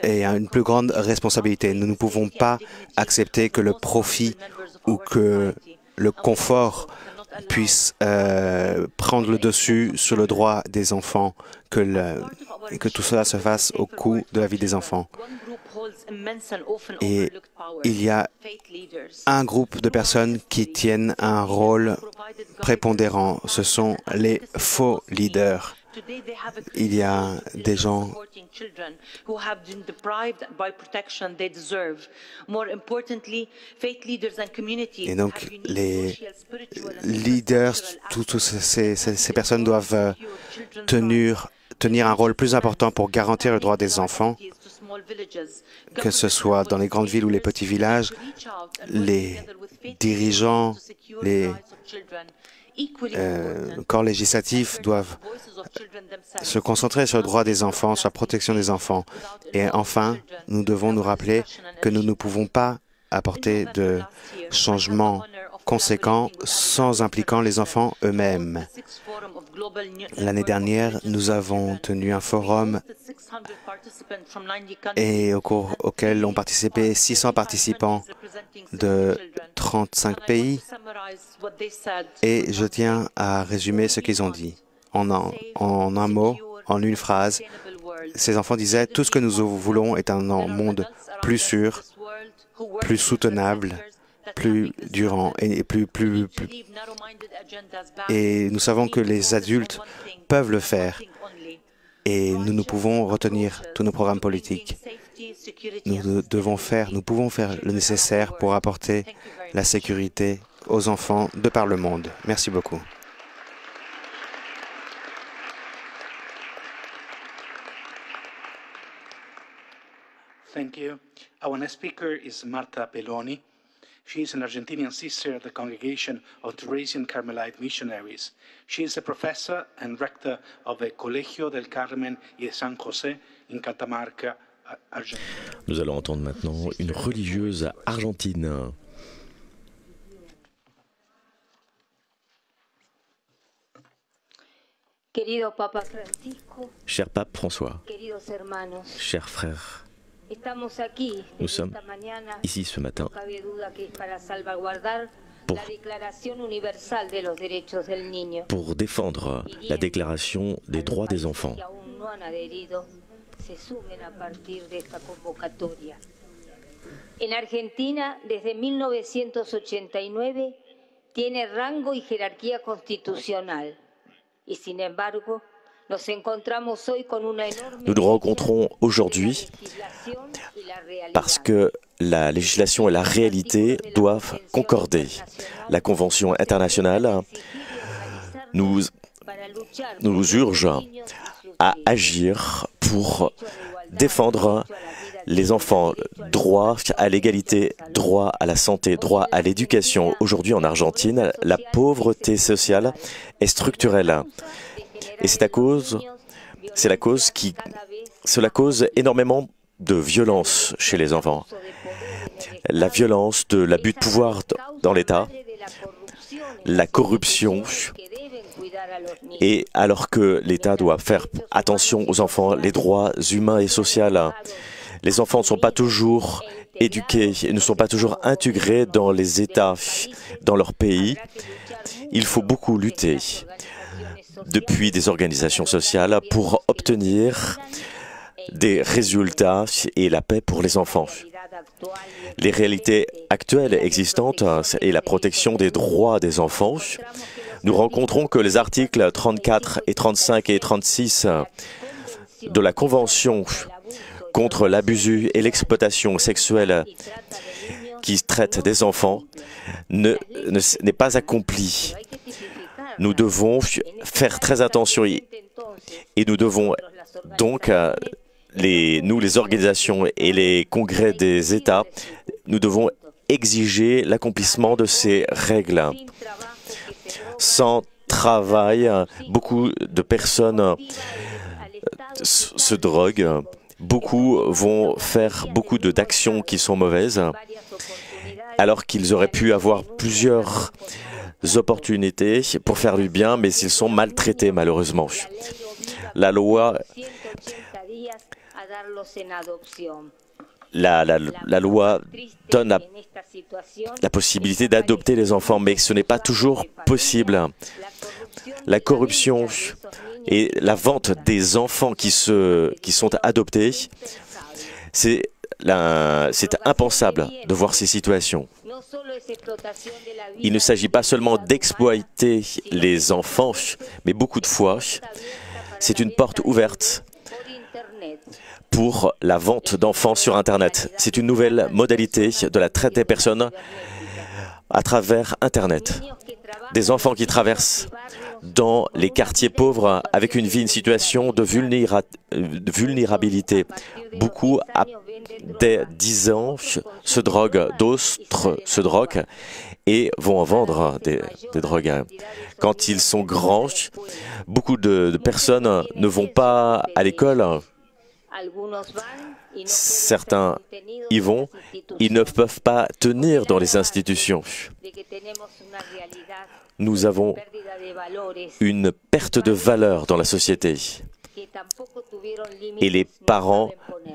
et une plus grande responsabilité. Nous ne pouvons pas accepter que le profit ou que le confort puisse prendre le dessus sur le droit des enfants, et que tout cela se fasse au coût de la vie des enfants. Et il y a un groupe de personnes qui tiennent un rôle prépondérant. Ce sont les faux leaders. Il y a des gens et donc les leaders, toutes ces personnes doivent tenir un rôle plus important pour garantir le droit des enfants, que ce soit dans les grandes villes ou les petits villages. Les dirigeants, corps législatifs doivent se concentrer sur le droit des enfants, sur la protection des enfants. Et enfin, nous devons nous rappeler que nous ne pouvons pas apporter de changements conséquents sans impliquant les enfants eux-mêmes. L'année dernière, nous avons tenu un forum et auquel ont participé 600 participants de 35 pays. Et je tiens à résumer ce qu'ils ont dit. En un mot, en une phrase, ces enfants disaient « Tout ce que nous voulons est un monde plus sûr, plus soutenable, plus durant et nous savons que les adultes peuvent le faire et nous pouvons retenir tous nos programmes politiques. Nous pouvons faire le nécessaire pour apporter la sécurité aux enfants de par le monde. Merci beaucoup. Thank you. Our next speaker is Marta Belloni. She is an Argentinian sister at the Congregation of Theresian Carmelite Missionaries. She is a professor and rector of the Colegio del Carmen y de San José in Catamarca, Argentina. Nous allons entendre maintenant une religieuse argentine. Querido Papa Francisco, Cher Pape François, queridos hermanos, chers frères, estamos aquí nous sommes esta mañana, ici ce matin no cabe duda que es para salvaguardar pour, la Declaración Universal de los Derechos del Niño. pour défendre la Déclaration des droits des enfants. Que aún no han adherido, se sumen a partir de esta convocatoria. En Argentina, desde 1989, tiene rango y jerarquía constitucional. Y sin embargo, nos encontramos hoy con una enorme... Nous nous rencontrons aujourd'hui parce que la législation et la réalité doivent concorder. La Convention internationale nous urge à agir pour défendre les enfants, droit à l'égalité, droit à la santé, droit à l'éducation. Aujourd'hui en Argentine, la pauvreté sociale est structurelle. Et cela cause énormément de violence chez les enfants. La violence de l'abus de pouvoir dans l'État, la corruption, et alors que l'État doit faire attention aux enfants, les droits humains et sociaux, les enfants ne sont pas toujours éduqués, ne sont pas toujours intégrés dans les États, dans leur pays. Il faut beaucoup lutter depuis des organisations sociales pour obtenir des résultats et la paix pour les enfants. Les réalités actuelles existantes et la protection des droits des enfants, nous rencontrons que les articles 34 et 35 et 36 de la Convention contre l'abus et l'exploitation sexuelle qui traite des enfants n'est pas accompli. Nous devons faire très attention et nous devons donc, nous les organisations et les congrès des États, nous devons exiger l'accomplissement de ces règles. Sans travail, beaucoup de personnes se droguent. Beaucoup vont faire beaucoup d'actions qui sont mauvaises, alors qu'ils auraient pu avoir plusieurs opportunités pour faire du bien, mais ils sont maltraités malheureusement. La loi donne la possibilité d'adopter les enfants, mais ce n'est pas toujours possible. La corruption et la vente des enfants qui sont adoptés, c'est impensable de voir ces situations. Il ne s'agit pas seulement d'exploiter les enfants, mais beaucoup de fois, c'est une porte ouverte pour la vente d'enfants sur Internet. C'est une nouvelle modalité de la traite des personnes à travers Internet. Des enfants qui traversent dans les quartiers pauvres avec une vie, une situation de vulnérabilité. Beaucoup, dès 10 ans, se droguent, d'autres se droguent et vont en vendre des drogues. Quand ils sont grands, beaucoup de personnes ne vont pas à l'école. Certains y vont, ils ne peuvent pas tenir dans les institutions. Nous avons une perte de valeur dans la société. Et les parents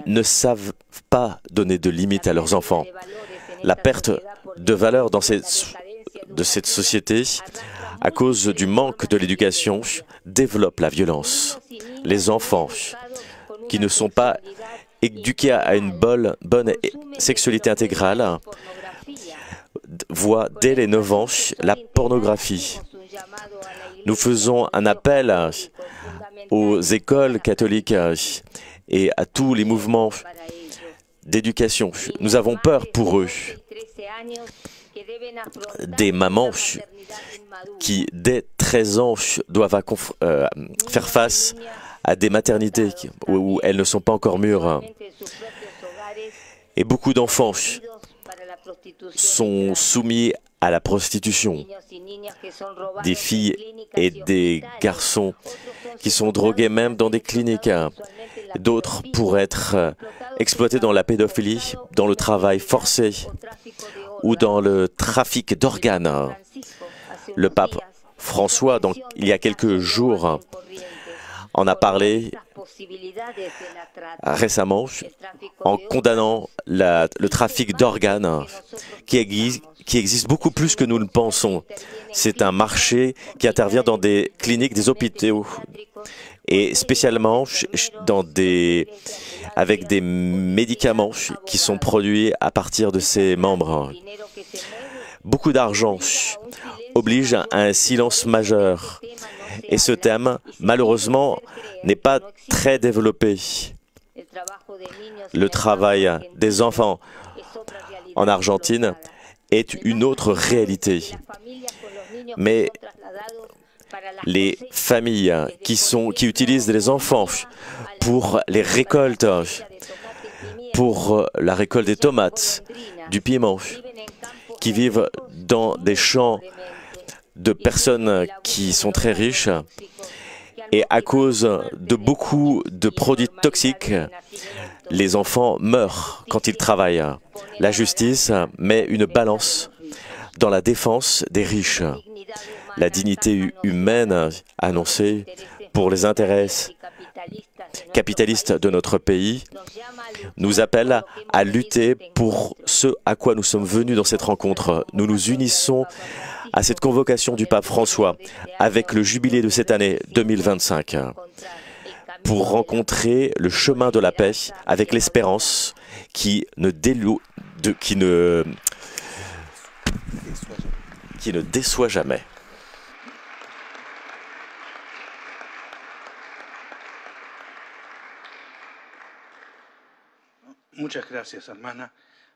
ne savent pas donner de limites à leurs enfants. La perte de valeur de cette société, à cause du manque de l'éducation, développe la violence. Les enfants qui ne sont pas éduqués à une bonne sexualité intégrale voient dès les 9 ans la pornographie. Nous faisons un appel aux écoles catholiques et à tous les mouvements d'éducation. Nous avons peur pour eux. Des mamans qui, dès 13 ans, doivent faire face à des maternités où elles ne sont pas encore mûres. Et beaucoup d'enfants sont soumis à la prostitution. Des filles et des garçons qui sont drogués même dans des cliniques. D'autres pourraient être exploités dans la pédophilie, dans le travail forcé ou dans le trafic d'organes. Le pape François, il y a quelques jours, en a parlé récemment en condamnant le trafic d'organes qui existe beaucoup plus que nous le pensons. C'est un marché qui intervient dans des cliniques, des hôpitaux et spécialement avec des médicaments qui sont produits à partir de ces membres. Beaucoup d'argent oblige à un silence majeur. Et ce thème, malheureusement, n'est pas très développé. Le travail des enfants en Argentine est une autre réalité. Mais les familles qui utilisent les enfants pour les récoltes, pour la récolte des tomates, du piment, qui vivent dans des champs de personnes qui sont très riches et à cause de beaucoup de produits toxiques, les enfants meurent quand ils travaillent. La justice met une balance dans la défense des riches. La dignité humaine annoncée pour les intérêts capitalistes de notre pays nous appelle à lutter pour ce à quoi nous sommes venus dans cette rencontre. Nous nous unissons à cette convocation du pape François avec le jubilé de cette année 2025 pour rencontrer le chemin de la paix avec l'espérance qui ne déçoit jamais. Muchas gracias, hermana.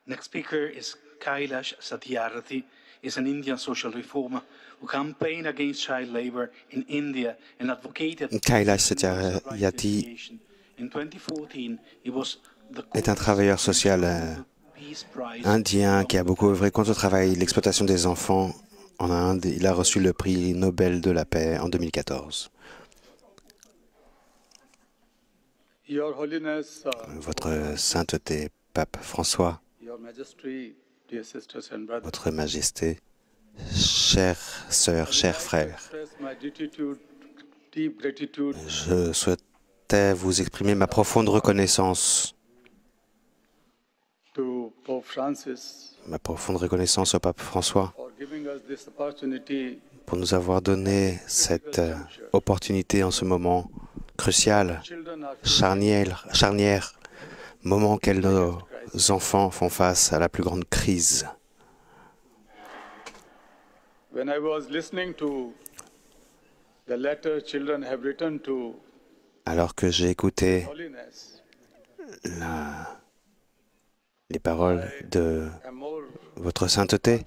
Next speaker is Kailash Satyarthi. Is an Indian social reformer who campaigned against child labor in India and advocated Kailash Satyarthi in 2014. He was the est un travailleur social indien qui a beaucoup œuvré contre le travail et l'exploitation des enfants en Inde. Il a reçu le prix Nobel de la paix en 2014. Votre sainteté, Pape François, Votre Majesté, chères sœurs, chers frères, je souhaitais vous exprimer ma profonde reconnaissance au Pape François pour nous avoir donné cette opportunité en ce moment crucial, charnière, moment auquel nos enfants font face à la plus grande crise. Alors que j'ai écouté les paroles de votre sainteté,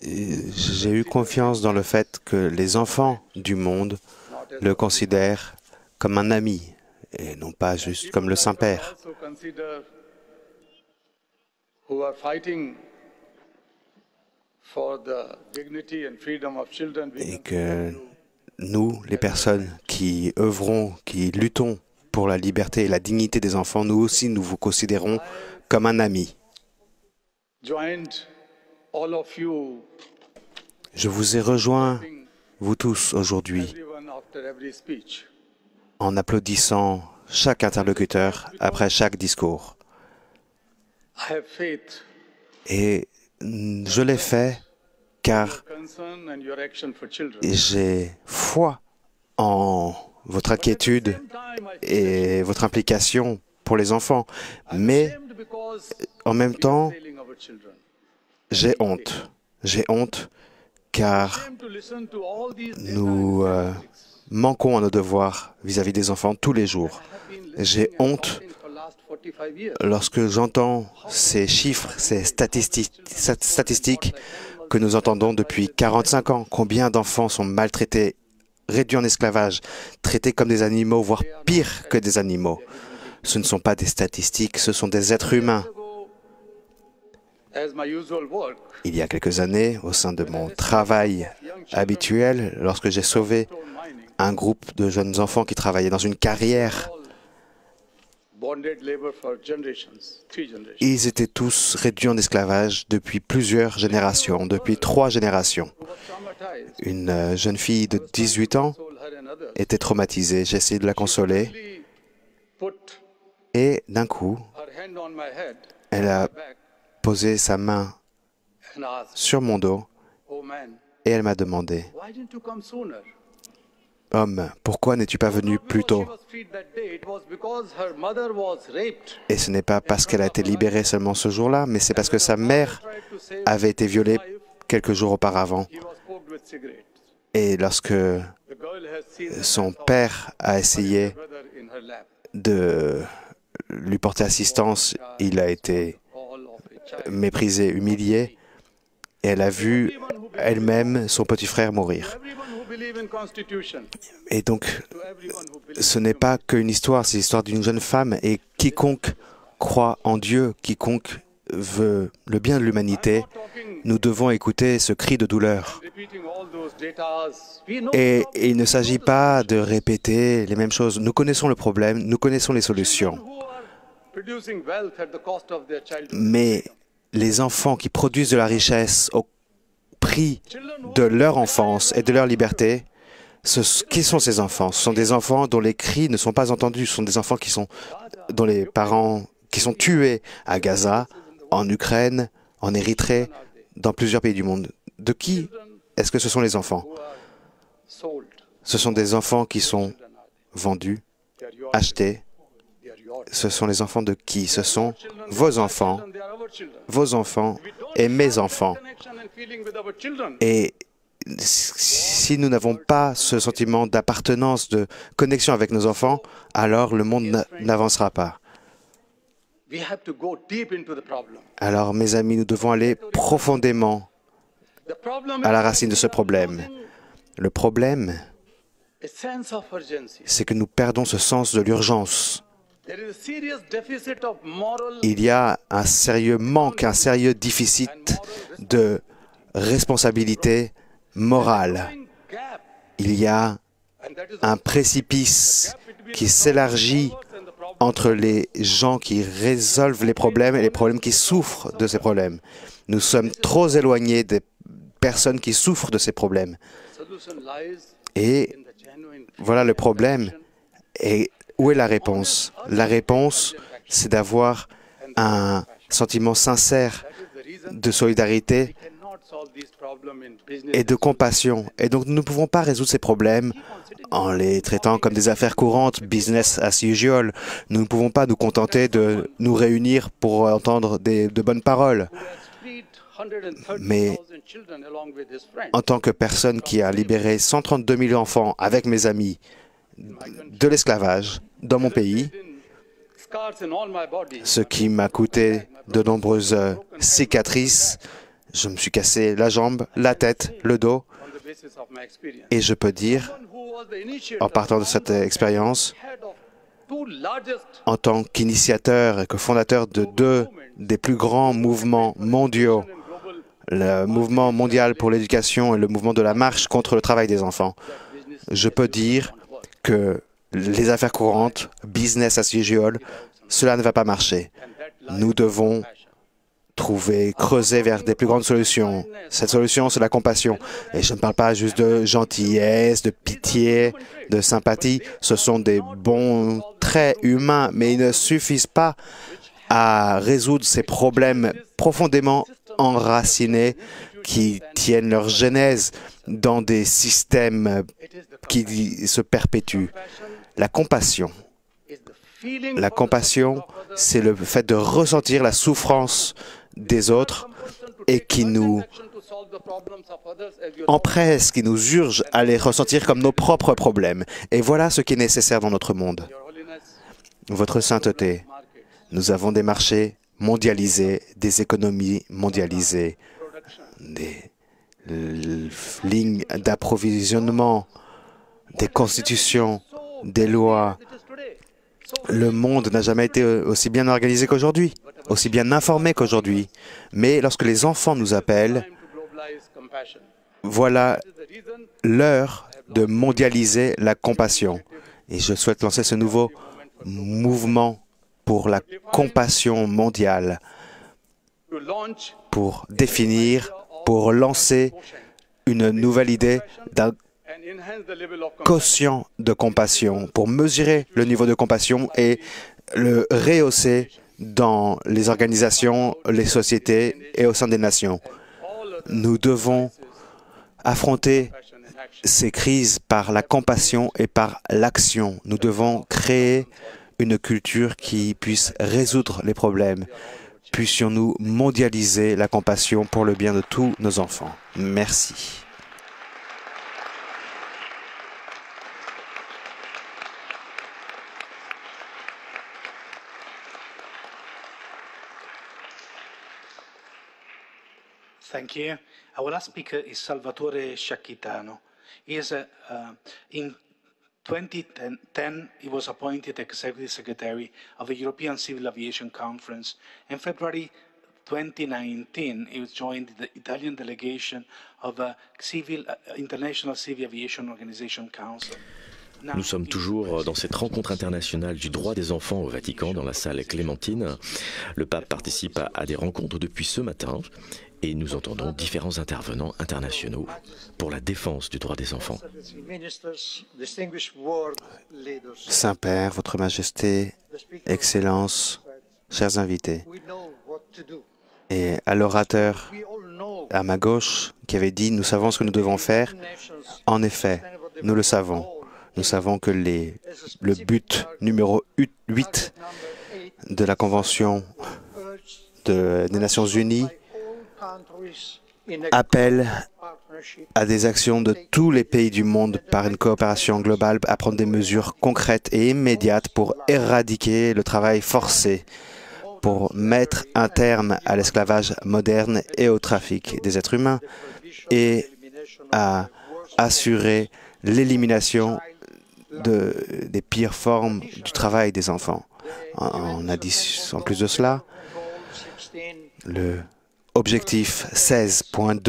j'ai eu confiance dans le fait que les enfants du monde le considèrent comme un ami et non pas juste comme le Saint-Père. Et que nous, les personnes qui œuvrons, qui luttons pour la liberté et la dignité des enfants, nous aussi, nous vous considérons comme un ami. Je vous ai rejoints, vous tous, aujourd'hui, en applaudissant chaque interlocuteur après chaque discours. Et je l'ai fait car j'ai foi en votre inquiétude et votre implication pour les enfants. Mais en même temps, j'ai honte. J'ai honte car nous manquons à nos devoirs vis-à-vis des enfants tous les jours. J'ai honte lorsque j'entends ces chiffres, ces statistiques que nous entendons depuis 45 ans. Combien d'enfants sont maltraités, réduits en esclavage, traités comme des animaux, voire pire que des animaux. Ce ne sont pas des statistiques, ce sont des êtres humains. Il y a quelques années, au sein de mon travail habituel, lorsque j'ai sauvé un groupe de jeunes enfants qui travaillaient dans une carrière, ils étaient tous réduits en esclavage depuis plusieurs générations, depuis 3 générations. Une jeune fille de 18 ans était traumatisée. J'ai essayé de la consoler et d'un coup, elle a posé sa main sur mon dos et elle m'a demandé « Homme, pourquoi n'es-tu pas venu plus tôt ?» Et ce n'est pas parce qu'elle a été libérée seulement ce jour-là, mais c'est parce que sa mère avait été violée quelques jours auparavant. Et lorsque son père a essayé de lui porter assistance, il a été méprisé, humilié, et elle a vu elle-même son petit frère mourir. Et donc, ce n'est pas qu'une histoire, c'est l'histoire d'une jeune femme, et quiconque croit en Dieu, quiconque veut le bien de l'humanité, nous devons écouter ce cri de douleur. Et il ne s'agit pas de répéter les mêmes choses. Nous connaissons le problème, nous connaissons les solutions. Mais les enfants qui produisent de la richesse au prix de leur enfance et de leur liberté, qui sont ces enfants? Ce sont des enfants dont les cris ne sont pas entendus. Ce sont des enfants dont les parents qui sont tués à Gaza, en Ukraine, en Érythrée, dans plusieurs pays du monde. De qui est-ce que ce sont les enfants? Ce sont des enfants qui sont vendus, achetés. Ce sont les enfants de qui? Ce sont vos enfants et mes enfants. Et si nous n'avons pas ce sentiment d'appartenance, de connexion avec nos enfants, alors le monde n'avancera pas. Alors, mes amis, nous devons aller profondément à la racine de ce problème. Le problème, c'est que nous perdons ce sens de l'urgence. Il y a un sérieux manque, un sérieux déficit de responsabilité morale. Il y a un précipice qui s'élargit entre les gens qui résolvent les problèmes et les problèmes qui souffrent de ces problèmes. Nous sommes trop éloignés des personnes qui souffrent de ces problèmes. Et voilà le problème. Et où est la réponse? La réponse, c'est d'avoir un sentiment sincère de solidarité et de compassion. Et donc, nous ne pouvons pas résoudre ces problèmes en les traitant comme des affaires courantes, business as usual. Nous ne pouvons pas nous contenter de nous réunir pour entendre de bonnes paroles. Mais en tant que personne qui a libéré 132 000 enfants avec mes amis de l'esclavage dans mon pays, ce qui m'a coûté de nombreuses cicatrices, Je me suis cassé la jambe, la tête, le dos, et je peux dire, en partant de cette expérience, en tant qu'initiateur et cofondateur de deux des plus grands mouvements mondiaux, le mouvement mondial pour l'éducation et le mouvement de la marche contre le travail des enfants, je peux dire que les affaires courantes, business as usual, cela ne va pas marcher. Nous devons creuser vers des plus grandes solutions. Cette solution, c'est la compassion. Et je ne parle pas juste de gentillesse, de pitié, de sympathie. Ce sont des bons traits humains, mais ils ne suffisent pas à résoudre ces problèmes profondément enracinés qui tiennent leur genèse dans des systèmes qui se perpétuent. La compassion, c'est le fait de ressentir la souffrance des autres et qui nous empresse, qui nous urge à les ressentir comme nos propres problèmes. Et voilà ce qui est nécessaire dans notre monde. Votre sainteté, nous avons des marchés mondialisés, des économies mondialisées, des lignes d'approvisionnement, des constitutions, des lois. Le monde n'a jamais été aussi bien organisé qu'aujourd'hui, aussi bien informé qu'aujourd'hui. Mais lorsque les enfants nous appellent, voilà l'heure de mondialiser la compassion. Et je souhaite lancer ce nouveau mouvement pour la compassion mondiale, pour définir, pour lancer une nouvelle idée d'un quotient de compassion, pour mesurer le niveau de compassion et le rehausser dans les organisations, les sociétés et au sein des nations. Nous devons affronter ces crises par la compassion et par l'action. Nous devons créer une culture qui puisse résoudre les problèmes. Puissions-nous mondialiser la compassion pour le bien de tous nos enfants. Merci. Thank you. Our last speaker is Salvatore Sciacchitano. In 2010, he was appointed Executive Secretary of the European Civil Aviation Conference. In February 2019, he joined the Italian delegation of the International Civil Aviation Organization Council. Nous sommes toujours dans cette rencontre internationale du droit des enfants au Vatican, dans la salle Clémentine. Le pape participe à des rencontres depuis ce matin et nous entendons différents intervenants internationaux pour la défense du droit des enfants. Saint-Père, Votre Majesté, Excellences, chers invités, et à l'orateur à ma gauche qui avait dit « Nous savons ce que nous devons faire », en effet, nous le savons. Nous savons que le but numéro 8 de la Convention des Nations Unies appelle à des actions de tous les pays du monde par une coopération globale à prendre des mesures concrètes et immédiates pour éradiquer le travail forcé, pour mettre un terme à l'esclavage moderne et au trafic des êtres humains et à assurer l'élimination des pires formes du travail des enfants. On a dit, en plus de cela, le objectif 16.2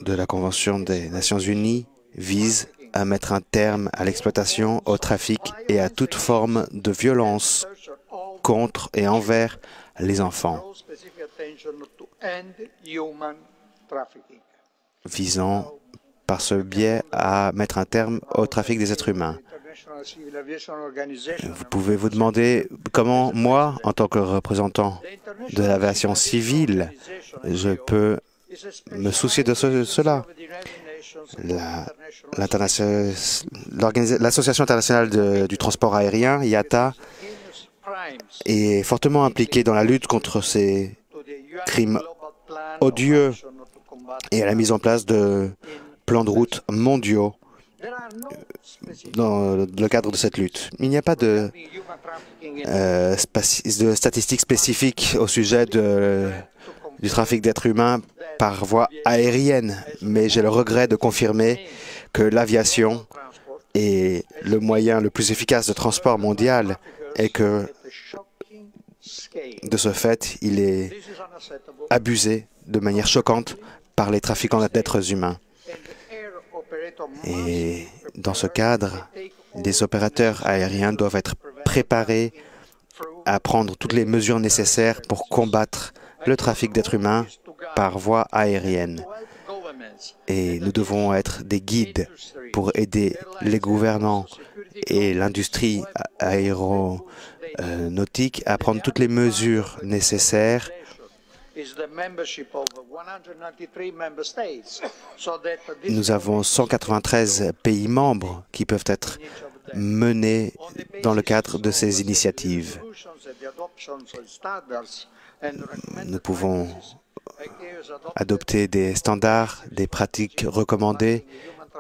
de la Convention des Nations Unies vise à mettre un terme à l'exploitation, au trafic et à toute forme de violence contre et envers les enfants, visant par ce biais à mettre un terme au trafic des êtres humains. Vous pouvez vous demander comment moi, en tant que représentant de l'aviation civile, je peux me soucier de cela. L'Association internationale du transport aérien, IATA, est fortement impliquée dans la lutte contre ces crimes odieux et à la mise en place de plans de route mondiaux dans le cadre de cette lutte. Il n'y a pas de statistiques spécifiques au sujet du trafic d'êtres humains par voie aérienne, mais j'ai le regret de confirmer que l'aviation est le moyen le plus efficace de transport mondial et que, de ce fait, il est abusé de manière choquante par les trafiquants d'êtres humains. Et dans ce cadre, les opérateurs aériens doivent être préparés à prendre toutes les mesures nécessaires pour combattre le trafic d'êtres humains par voie aérienne. Et nous devons être des guides pour aider les gouvernants et l'industrie aéronautique à prendre toutes les mesures nécessaires Nous avons 193 pays membres qui peuvent être menés dans le cadre de ces initiatives. Nous pouvons adopter des standards, des pratiques recommandées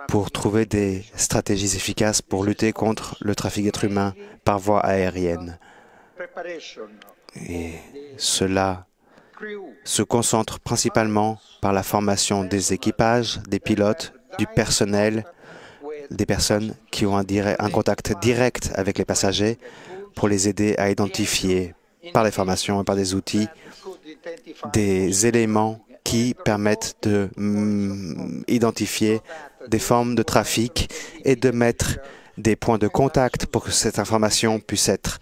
pour trouver des stratégies efficaces pour lutter contre le trafic d'êtres humains par voie aérienne. Et cela se concentre principalement par la formation des équipages, des pilotes, du personnel, des personnes qui ont un contact direct avec les passagers pour les aider à identifier par les formations et par des outils des éléments qui permettent d'identifier des formes de trafic et de mettre des points de contact pour que cette information puisse être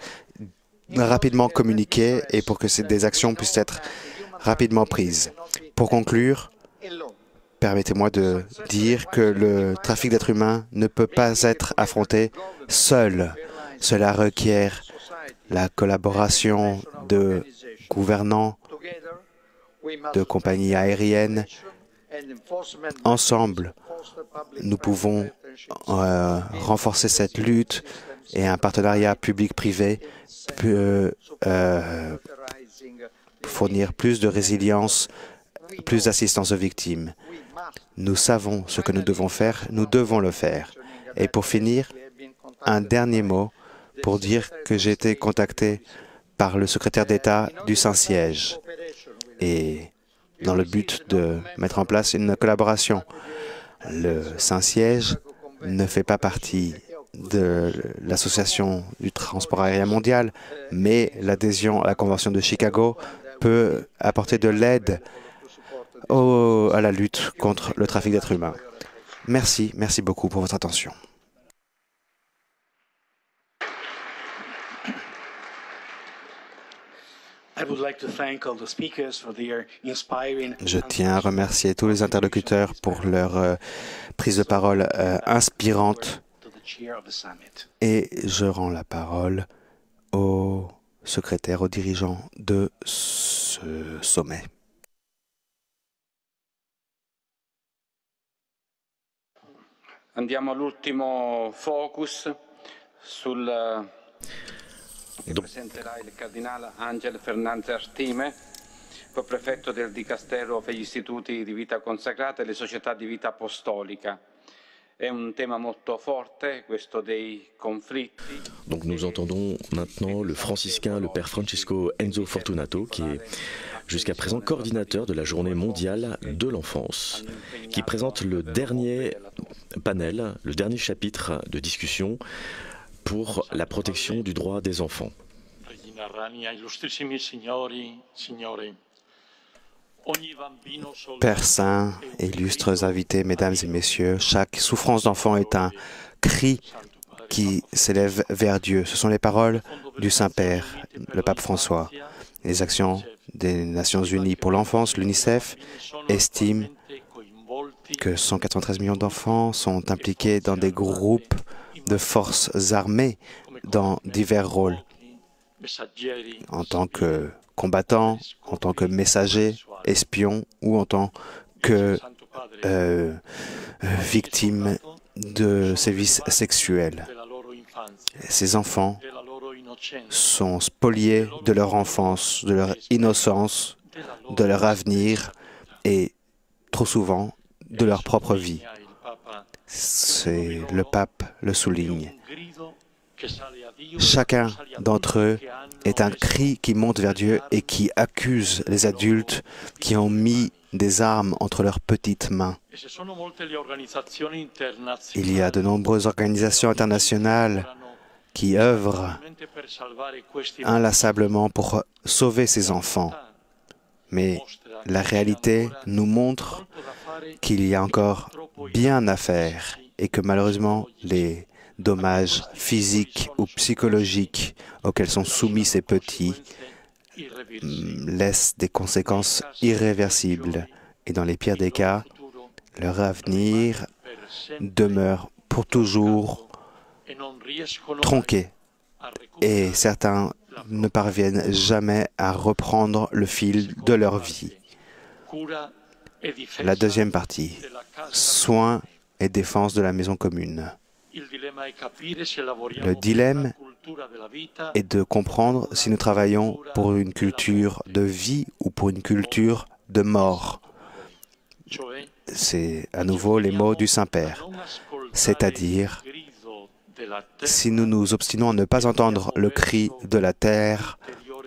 rapidement communiquée et pour que des actions puissent être rapidement prises. Pour conclure, permettez-moi de dire que le trafic d'êtres humains ne peut pas être affronté seul. Cela requiert la collaboration de gouvernants, de compagnies aériennes. Ensemble, nous pouvons renforcer cette lutte et un partenariat public-privé peut fournir plus de résilience, plus d'assistance aux victimes. Nous savons ce que nous devons faire, nous devons le faire. Et pour finir, un dernier mot pour dire que j'ai été contacté par le secrétaire d'État du Saint-Siège et dans le but de mettre en place une collaboration. Le Saint-Siège ne fait pas partie de l'Association du transport aérien mondial, mais l'adhésion à la Convention de Chicago peut apporter de l'aide à la lutte contre le trafic d'êtres humains. Merci beaucoup pour votre attention. Je tiens à remercier tous les interlocuteurs pour leur prise de parole inspirante et je rends la parole au secrétaire, au dirigeant de ce sommet. Andiamo all'ultimo focus sul presenterà il cardinale Angel Fernandez Artime, co-prefetto del Dicastero per gli istituti di vita consacrata e le società di vita apostolica. È un tema molto forte, questo dei conflitti. Donc nous entendons maintenant le franciscain, le père Francisco Enzo Fortunato, qui est jusqu'à présent coordinateur de la journée mondiale de l'enfance, qui présente le dernier panel, le dernier chapitre de discussion pour la protection du droit des enfants. Père Saint, illustres invités, mesdames et messieurs, chaque souffrance d'enfant est un cri qui s'élève vers Dieu. Ce sont les paroles du Saint-Père, le pape François. Les actions des Nations Unies pour l'enfance, l'UNICEF, estime que 193 millions d'enfants sont impliqués dans des groupes de forces armées dans divers rôles, en tant que combattants, en tant que messagers, espions ou en tant que victimes de sévices sexuels. Ces enfants sont spoliés de leur enfance, de leur innocence, de leur avenir et trop souvent de leur propre vie. Le pape le souligne. Chacun d'entre eux est un cri qui monte vers Dieu et qui accuse les adultes qui ont mis des armes entre leurs petites mains. Il y a de nombreuses organisations internationales qui œuvrent inlassablement pour sauver ces enfants. Mais la réalité nous montre qu'il y a encore bien à faire et que malheureusement les dommages physiques ou psychologiques auxquels sont soumis ces petits laissent des conséquences irréversibles. Et dans les pires des cas, leur avenir demeure pour toujours tronqué. Et certains ne parviennent jamais à reprendre le fil de leur vie. La deuxième partie, soins et défense de la maison commune. Le dilemme est de comprendre si nous travaillons pour une culture de vie ou pour une culture de mort. C'est à nouveau les mots du Saint-Père, c'est-à-dire si nous nous obstinons à ne pas entendre le cri de la terre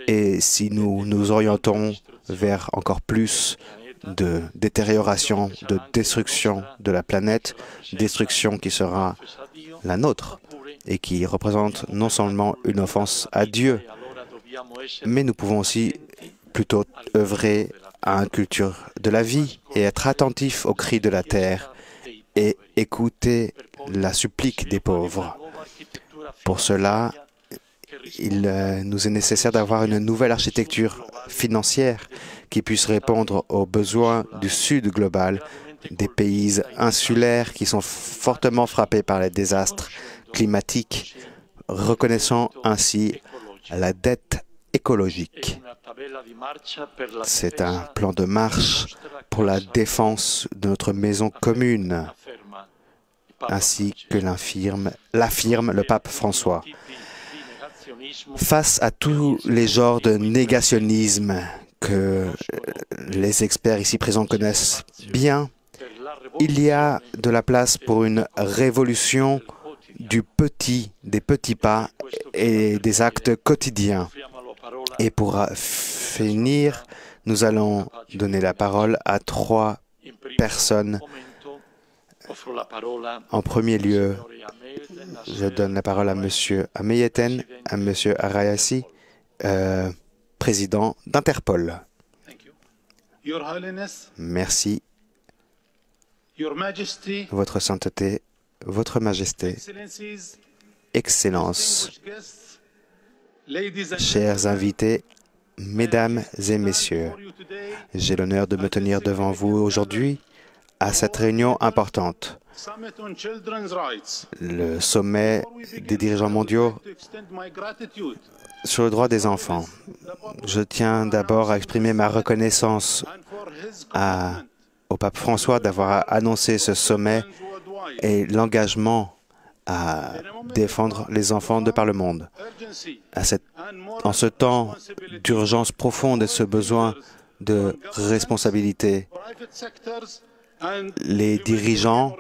et si nous nous orientons vers encore plus de détérioration, de destruction de la planète, destruction qui sera la nôtre et qui représente non seulement une offense à Dieu, mais nous pouvons aussi plutôt œuvrer à une culture de la vie et être attentifs aux cris de la terre et écouter la supplique des pauvres. Pour cela, il nous est nécessaire d'avoir une nouvelle architecture financière qui puisse répondre aux besoins du Sud global, des pays insulaires qui sont fortement frappés par les désastres climatiques, reconnaissant ainsi la dette écologique. C'est un plan de marche pour la défense de notre maison commune, ainsi que l'affirme le pape François. Face à tous les genres de négationnisme que les experts ici présents connaissent bien, il y a de la place pour une révolution des petits pas et des actes quotidiens. Et pour finir, nous allons donner la parole à 3 personnes. En premier lieu, je donne la parole à M. Ameyeten, à M. Arayassi, président d'Interpol. Merci. Votre Sainteté, Votre Majesté, Excellences, chers invités, Mesdames et Messieurs, j'ai l'honneur de me tenir devant vous aujourd'hui à cette réunion importante, le sommet des dirigeants mondiaux sur le droit des enfants. Je tiens d'abord à exprimer ma reconnaissance au pape François d'avoir annoncé ce sommet et l'engagement à défendre les enfants de par le monde. En ce temps d'urgence profonde et ce besoin de responsabilité, les dirigeants,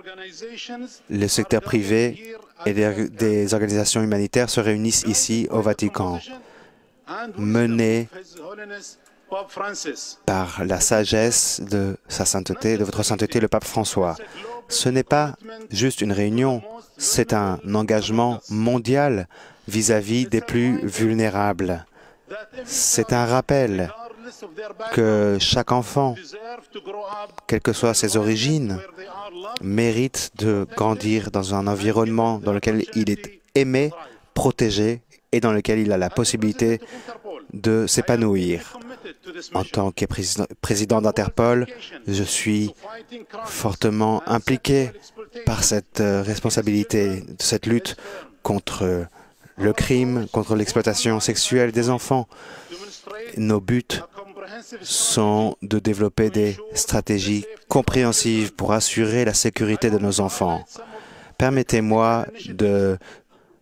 le secteur privé et des organisations humanitaires se réunissent ici au Vatican, menés par la sagesse de sa sainteté, de votre sainteté, le pape François. Ce n'est pas juste une réunion, c'est un engagement mondial vis-à-vis des plus vulnérables. C'est un rappel que chaque enfant, quelles que soient ses origines, mérite de grandir dans un environnement dans lequel il est aimé, protégé et dans lequel il a la possibilité de s'épanouir. En tant que président d'Interpol, je suis fortement impliqué par cette responsabilité, cette lutte contre le crime, contre l'exploitation sexuelle des enfants. Nos buts sont de développer des stratégies compréhensives pour assurer la sécurité de nos enfants. Permettez-moi de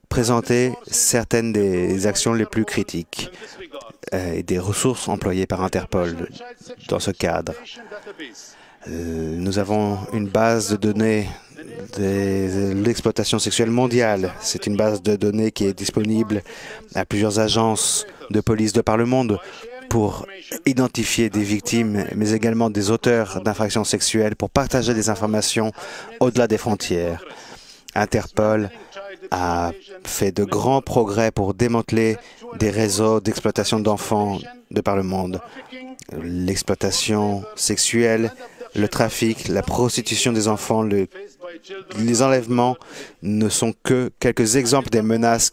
présenter certaines des actions les plus critiques et des ressources employées par Interpol dans ce cadre. Nous avons une base de données de l'exploitation sexuelle mondiale. C'est une base de données qui est disponible à plusieurs agences de police de par le monde pour identifier des victimes, mais également des auteurs d'infractions sexuelles, pour partager des informations au-delà des frontières. Interpol a fait de grands progrès pour démanteler des réseaux d'exploitation d'enfants de par le monde. L'exploitation sexuelle, le trafic, la prostitution des enfants, les enlèvements ne sont que quelques exemples des menaces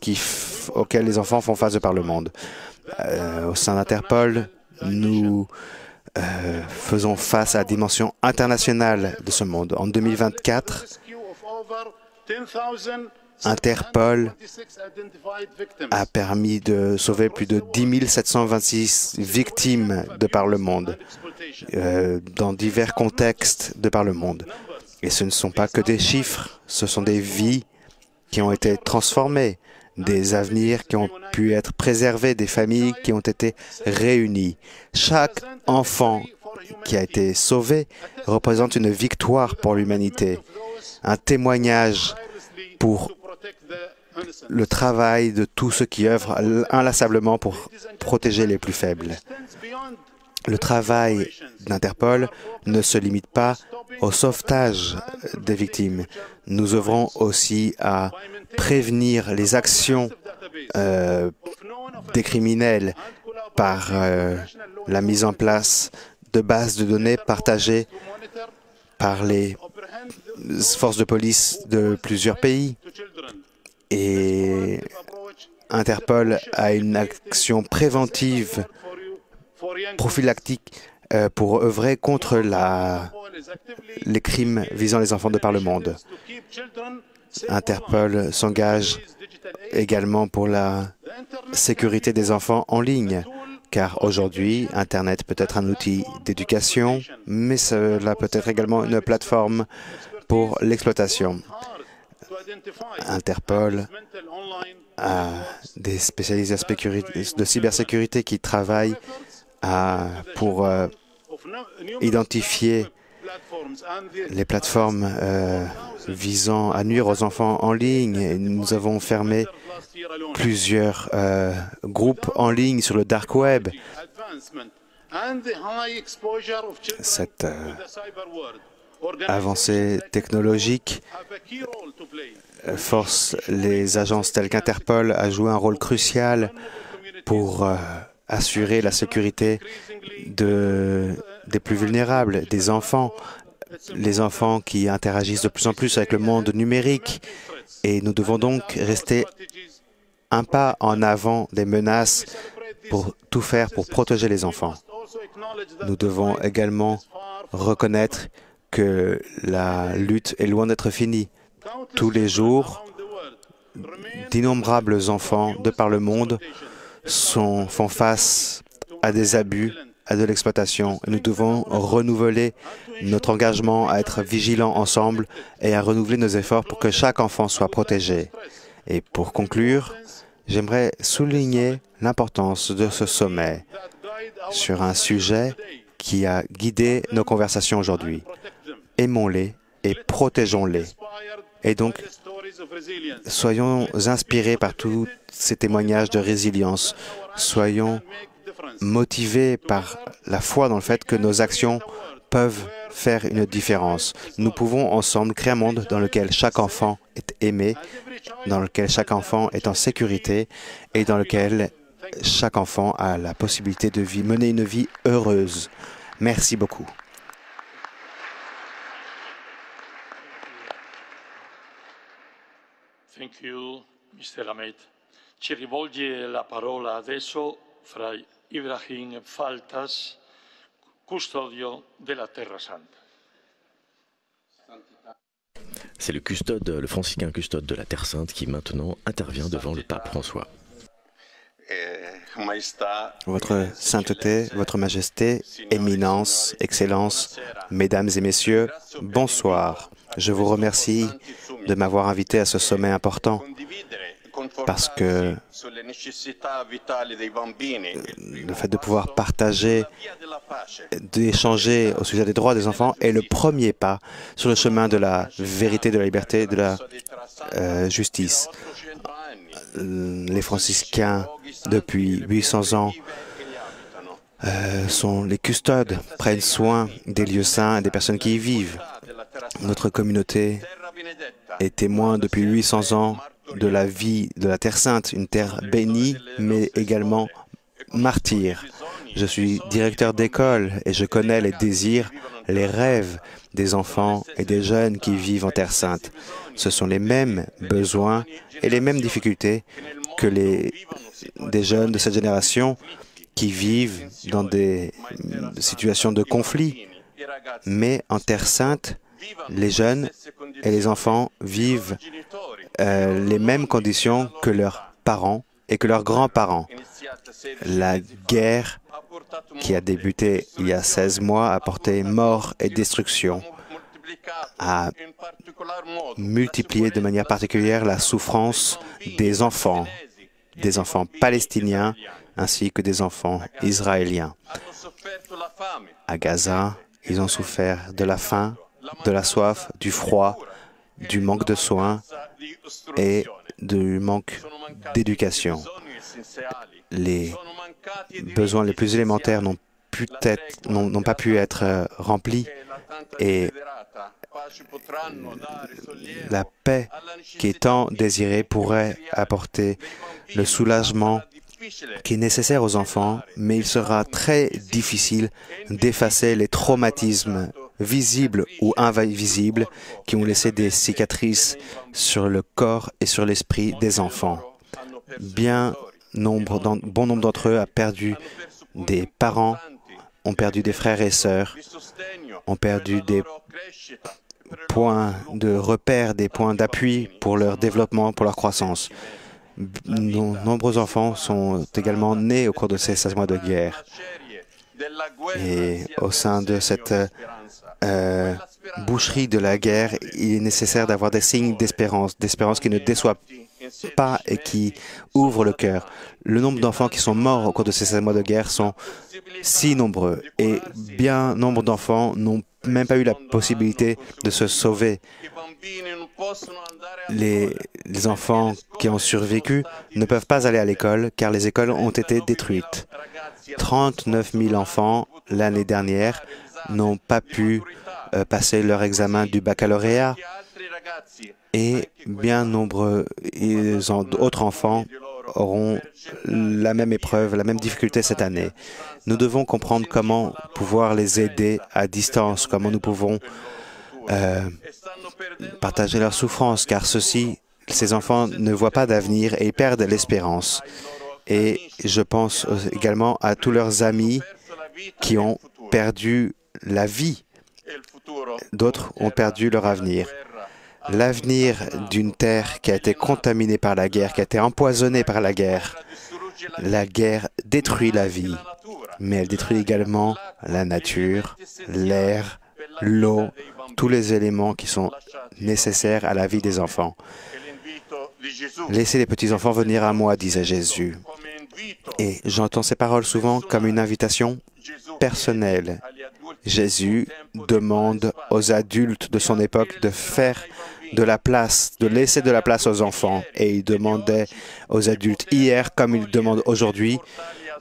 auxquelles les enfants font face de par le monde. Au sein d'Interpol, nous faisons face à la dimension internationale de ce monde. En 2024, Interpol a permis de sauver plus de 10 726 victimes de par le monde, dans divers contextes de par le monde. Et ce ne sont pas que des chiffres, ce sont des vies qui ont été transformées, des avenirs qui ont pu être préservés, des familles qui ont été réunies. Chaque enfant qui a été sauvé représente une victoire pour l'humanité, un témoignage pour le travail de tous ceux qui œuvrent inlassablement pour protéger les plus faibles. Le travail d'Interpol ne se limite pas au sauvetage des victimes. Nous œuvrons aussi à prévenir les actions des criminels par la mise en place de bases de données partagées par les forces de police de plusieurs pays. Et Interpol a une action préventive, prophylactique, pour œuvrer contre les crimes visant les enfants de par le monde. Interpol s'engage également pour la sécurité des enfants en ligne, car aujourd'hui, Internet peut être un outil d'éducation, mais cela peut être également une plateforme pour l'exploitation. Interpol a des spécialistes de cybersécurité qui travaillent pour identifier les plateformes visant à nuire aux enfants en ligne. Et nous avons fermé plusieurs groupes en ligne sur le dark web. Cette avancée technologique force les agences telles qu'Interpol à jouer un rôle crucial pour assurer la sécurité des plus vulnérables, des enfants, les enfants qui interagissent de plus en plus avec le monde numérique. Et nous devons donc rester un pas en avant des menaces pour tout faire pour protéger les enfants. Nous devons également reconnaître que la lutte est loin d'être finie. Tous les jours, d'innombrables enfants de par le monde font face à des abus, à de l'exploitation. Nous devons renouveler notre engagement à être vigilants ensemble et à renouveler nos efforts pour que chaque enfant soit protégé. Et pour conclure, j'aimerais souligner l'importance de ce sommet sur un sujet qui a guidé nos conversations aujourd'hui. Aimons-les et protégeons-les. Et donc, soyons inspirés par tous ces témoignages de résilience. Soyons motivés par la foi dans le fait que nos actions peuvent faire une différence. Nous pouvons ensemble créer un monde dans lequel chaque enfant est aimé, dans lequel chaque enfant est en sécurité et dans lequel chaque enfant a la possibilité de mener une vie heureuse. Merci beaucoup. Thank you, Mr. Ahmed. Ci rivolge la parola adesso fra Ibrahim Faltas, custodio della Terra Santa. C'est le franciscain custode de la Terre Sainte qui maintenant intervient devant le pape François. Votre sainteté, votre majesté, éminence, excellence, mesdames et messieurs, bonsoir. Je vous remercie de m'avoir invité à ce sommet important parce que le fait de pouvoir partager, d'échanger au sujet des droits des enfants est le premier pas sur le chemin de la vérité, de la liberté, de la justice. Les franciscains, depuis 800 ans, sont les custodes, prennent soin des lieux saints et des personnes qui y vivent. Notre communauté est témoin depuis 800 ans de la vie de la Terre Sainte, une terre bénie, mais également martyre. Je suis directeur d'école et je connais les désirs, les rêves des enfants et des jeunes qui vivent en Terre Sainte. Ce sont les mêmes besoins et les mêmes difficultés que des jeunes de cette génération qui vivent dans des situations de conflit. Mais en Terre Sainte, les jeunes et les enfants vivent les mêmes conditions que leurs parents et que leurs grands-parents. La guerre qui a débuté il y a 16 mois a porté mort et destruction, a multiplié de manière particulière la souffrance des enfants palestiniens ainsi que des enfants israéliens. À Gaza, ils ont souffert de la faim, de la soif, du froid, du manque de soins et du manque d'éducation. Les besoins les plus élémentaires n'ont pas pu être remplis et la paix qui est tant désirée pourrait apporter le soulagement qui est nécessaire aux enfants, mais il sera très difficile d'effacer les traumatismes visibles ou invisibles qui ont laissé des cicatrices sur le corps et sur l'esprit des enfants. Bon nombre d'entre eux a perdu des parents, ont perdu des frères et sœurs, ont perdu des points de repère, des points d'appui pour leur développement, pour leur croissance. Nombreux enfants sont également nés au cours de ces 16 mois de guerre. Et au sein de cette boucherie de la guerre, il est nécessaire d'avoir des signes d'espérance qui ne déçoivent pas et qui ouvrent le cœur. Le nombre d'enfants qui sont morts au cours de ces 16 mois de guerre sont si nombreux et bien nombre d'enfants n'ont même pas eu la possibilité de se sauver. Les enfants qui ont survécu ne peuvent pas aller à l'école car les écoles ont été détruites. 39 000 enfants l'année dernière n'ont pas pu passer leur examen du baccalauréat et bien nombreux autres enfants auront la même épreuve, la même difficulté cette année. Nous devons comprendre comment pouvoir les aider à distance, comment nous pouvons partager leur souffrance, car ces enfants ne voient pas d'avenir et ils perdent l'espérance. Et je pense également à tous leurs amis qui ont perdu la vie. D'autres ont perdu leur avenir. L'avenir d'une terre qui a été contaminée par la guerre, qui a été empoisonnée par la guerre. La guerre détruit la vie, mais elle détruit également la nature, l'air, l'eau, tous les éléments qui sont nécessaires à la vie des enfants. Laissez les petits-enfants venir à moi, disait Jésus. Et j'entends ces paroles souvent comme une invitation personnelle. Jésus demande aux adultes de son époque de faire de la place, de laisser de la place aux enfants. Et il demandait aux adultes hier, comme il demande aujourd'hui,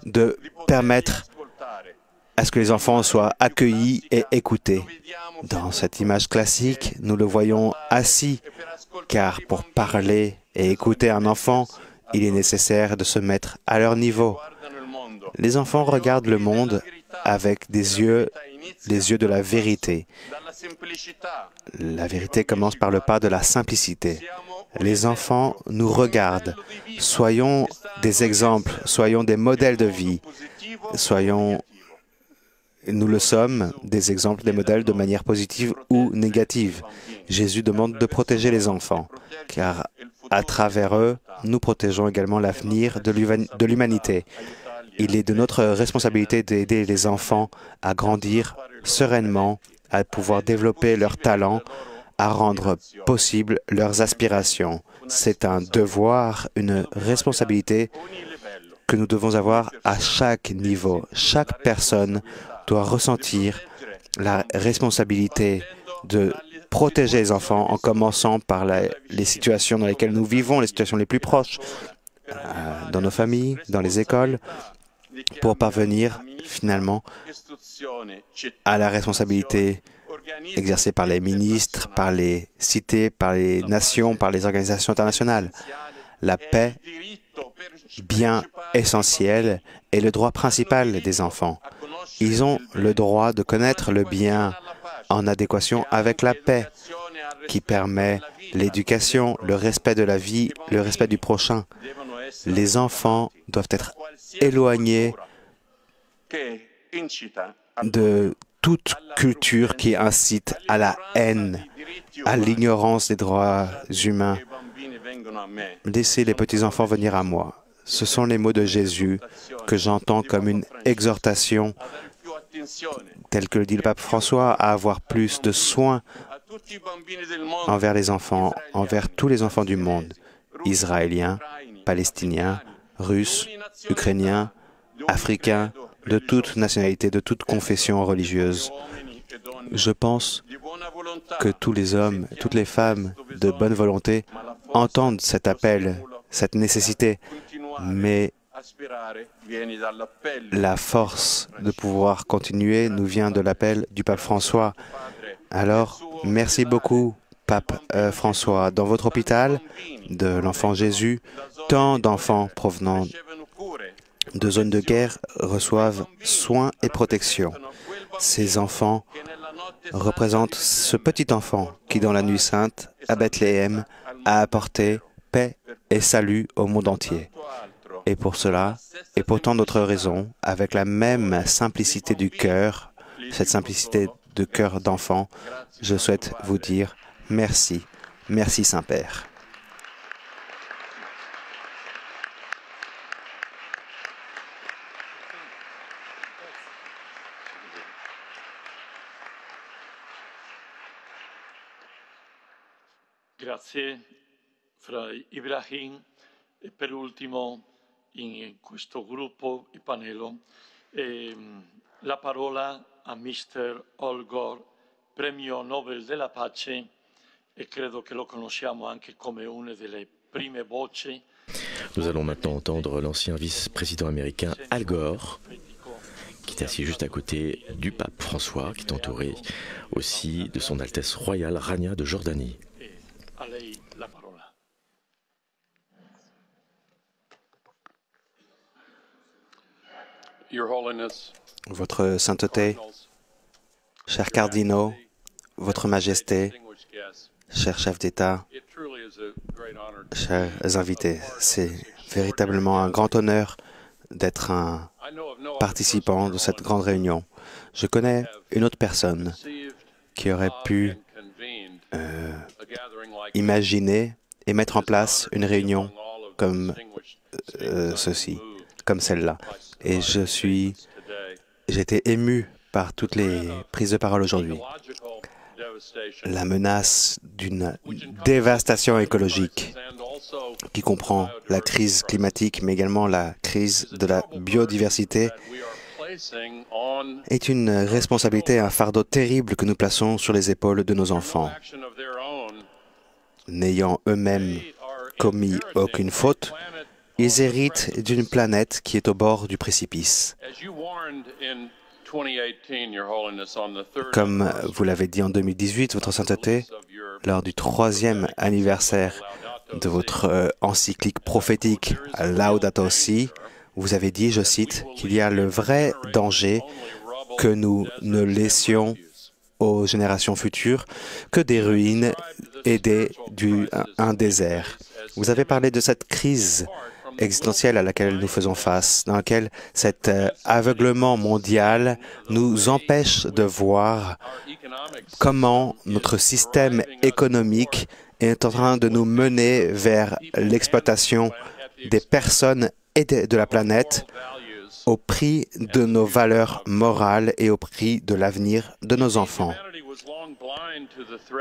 de permettre à ce que les enfants soient accueillis et écoutés. Dans cette image classique, nous le voyons assis, car pour parler et écouter un enfant, il est nécessaire de se mettre à leur niveau. Les enfants regardent le monde avec les yeux de la vérité. La vérité commence par le pas de la simplicité. Les enfants nous regardent. Soyons des exemples, soyons des modèles de vie. Nous le sommes, des exemples, des modèles de manière positive ou négative. Jésus demande de protéger les enfants, car à travers eux, nous protégeons également l'avenir de l'humanité. Il est de notre responsabilité d'aider les enfants à grandir sereinement, à pouvoir développer leurs talents, à rendre possible leurs aspirations. C'est un devoir, une responsabilité que nous devons avoir à chaque niveau. Chaque personne doit ressentir la responsabilité de protéger les enfants en commençant par les situations dans lesquelles nous vivons, les situations les plus proches, dans nos familles, dans les écoles, pour parvenir finalement à la responsabilité exercée par les ministres, par les cités, par les nations, par les organisations internationales. La paix, bien essentiel, est le droit principal des enfants. Ils ont le droit de connaître le bien en adéquation avec la paix, qui permet l'éducation, le respect de la vie, le respect du prochain. Les enfants doivent être éloignés de toute culture qui incite à la haine, à l'ignorance des droits humains. Laissez les petits-enfants venir à moi. Ce sont les mots de Jésus que j'entends comme une exhortation, telle que le dit le pape François, à avoir plus de soins envers les enfants, envers tous les enfants du monde, israéliens, palestiniens, russes, ukrainiens, africains, de toute nationalité, de toute confession religieuse. Je pense que tous les hommes, toutes les femmes de bonne volonté entendent cet appel, cette nécessité, mais la force de pouvoir continuer nous vient de l'appel du pape François. Alors, merci beaucoup, pape François. Dans votre hôpital de l'enfant Jésus, tant d'enfants provenant de zones de guerre reçoivent soins et protection. Ces enfants représentent ce petit enfant qui, dans la nuit sainte, à Bethléem, a apporté paix et salut au monde entier. Et pour cela, et pour tant d'autres raisons, avec la même simplicité du cœur, cette simplicité de cœur d'enfant, je souhaite vous dire merci. Merci Saint-Père. Grazie, Fra Ibrahim. E per ultimo, in questo gruppo, il panello, la parola a Mr. Al Gore, premio Nobel della pace, e credo che lo conosciamo anche come una delle prime voci. Nous allons maintenant entendre l'ancien vice-président américain Al Gore, qui est assis juste à côté du pape François, qui est entouré aussi de son Altesse royale Rania de Jordanie. A lei la parola. Your Holiness, Votre Sainteté, chers cardinaux, Votre Majesté, chers chefs d'État, chers invités, c'est véritablement un grand honneur d'être un participant de cette grande réunion. Je connais une autre personne qui aurait pu imaginer et mettre en place une réunion comme ceci, comme celle-là. Et j'ai été ému par toutes les prises de parole aujourd'hui. La menace d'une dévastation écologique qui comprend la crise climatique, mais également la crise de la biodiversité, est une responsabilité, un fardeau terrible que nous plaçons sur les épaules de nos enfants. N'ayant eux-mêmes commis aucune faute, ils héritent d'une planète qui est au bord du précipice. Comme vous l'avez dit en 2018, Votre Sainteté, lors du 3e anniversaire de votre encyclique prophétique Laudato Si, vous avez dit, je cite, qu'il y a le vrai danger que nous ne laissions aux générations futures que des ruines et un désert. Vous avez parlé de cette crise existentielle à laquelle nous faisons face, dans laquelle cet aveuglement mondial nous empêche de voir comment notre système économique est en train de nous mener vers l'exploitation des personnes et de la planète au prix de nos valeurs morales et au prix de l'avenir de nos enfants.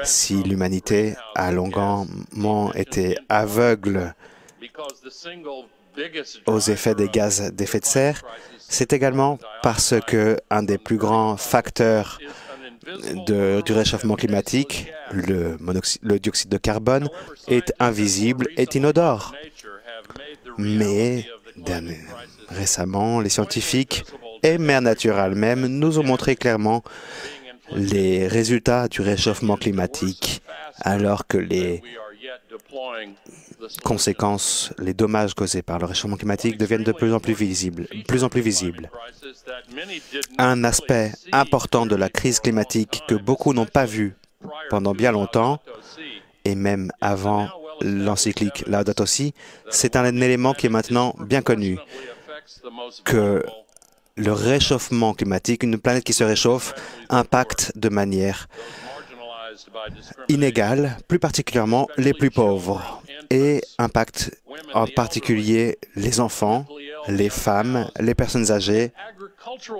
Si l'humanité a longuement été aveugle aux effets des gaz d'effet de serre, c'est également parce que un des plus grands facteurs du réchauffement climatique, le dioxyde de carbone, est invisible, est inodore. Mais Récemment, les scientifiques et Mère Nature elle-même nous ont montré clairement les résultats du réchauffement climatique, alors que les conséquences, les dommages causés par le réchauffement climatique deviennent de plus en plus visibles. Un aspect important de la crise climatique que beaucoup n'ont pas vu pendant bien longtemps, et même avant l'encyclique Laudato Si, c'est un élément qui est maintenant bien connu, que le réchauffement climatique, une planète qui se réchauffe, impacte de manière inégale, plus particulièrement les plus pauvres, et impacte en particulier les enfants, les femmes, les personnes âgées,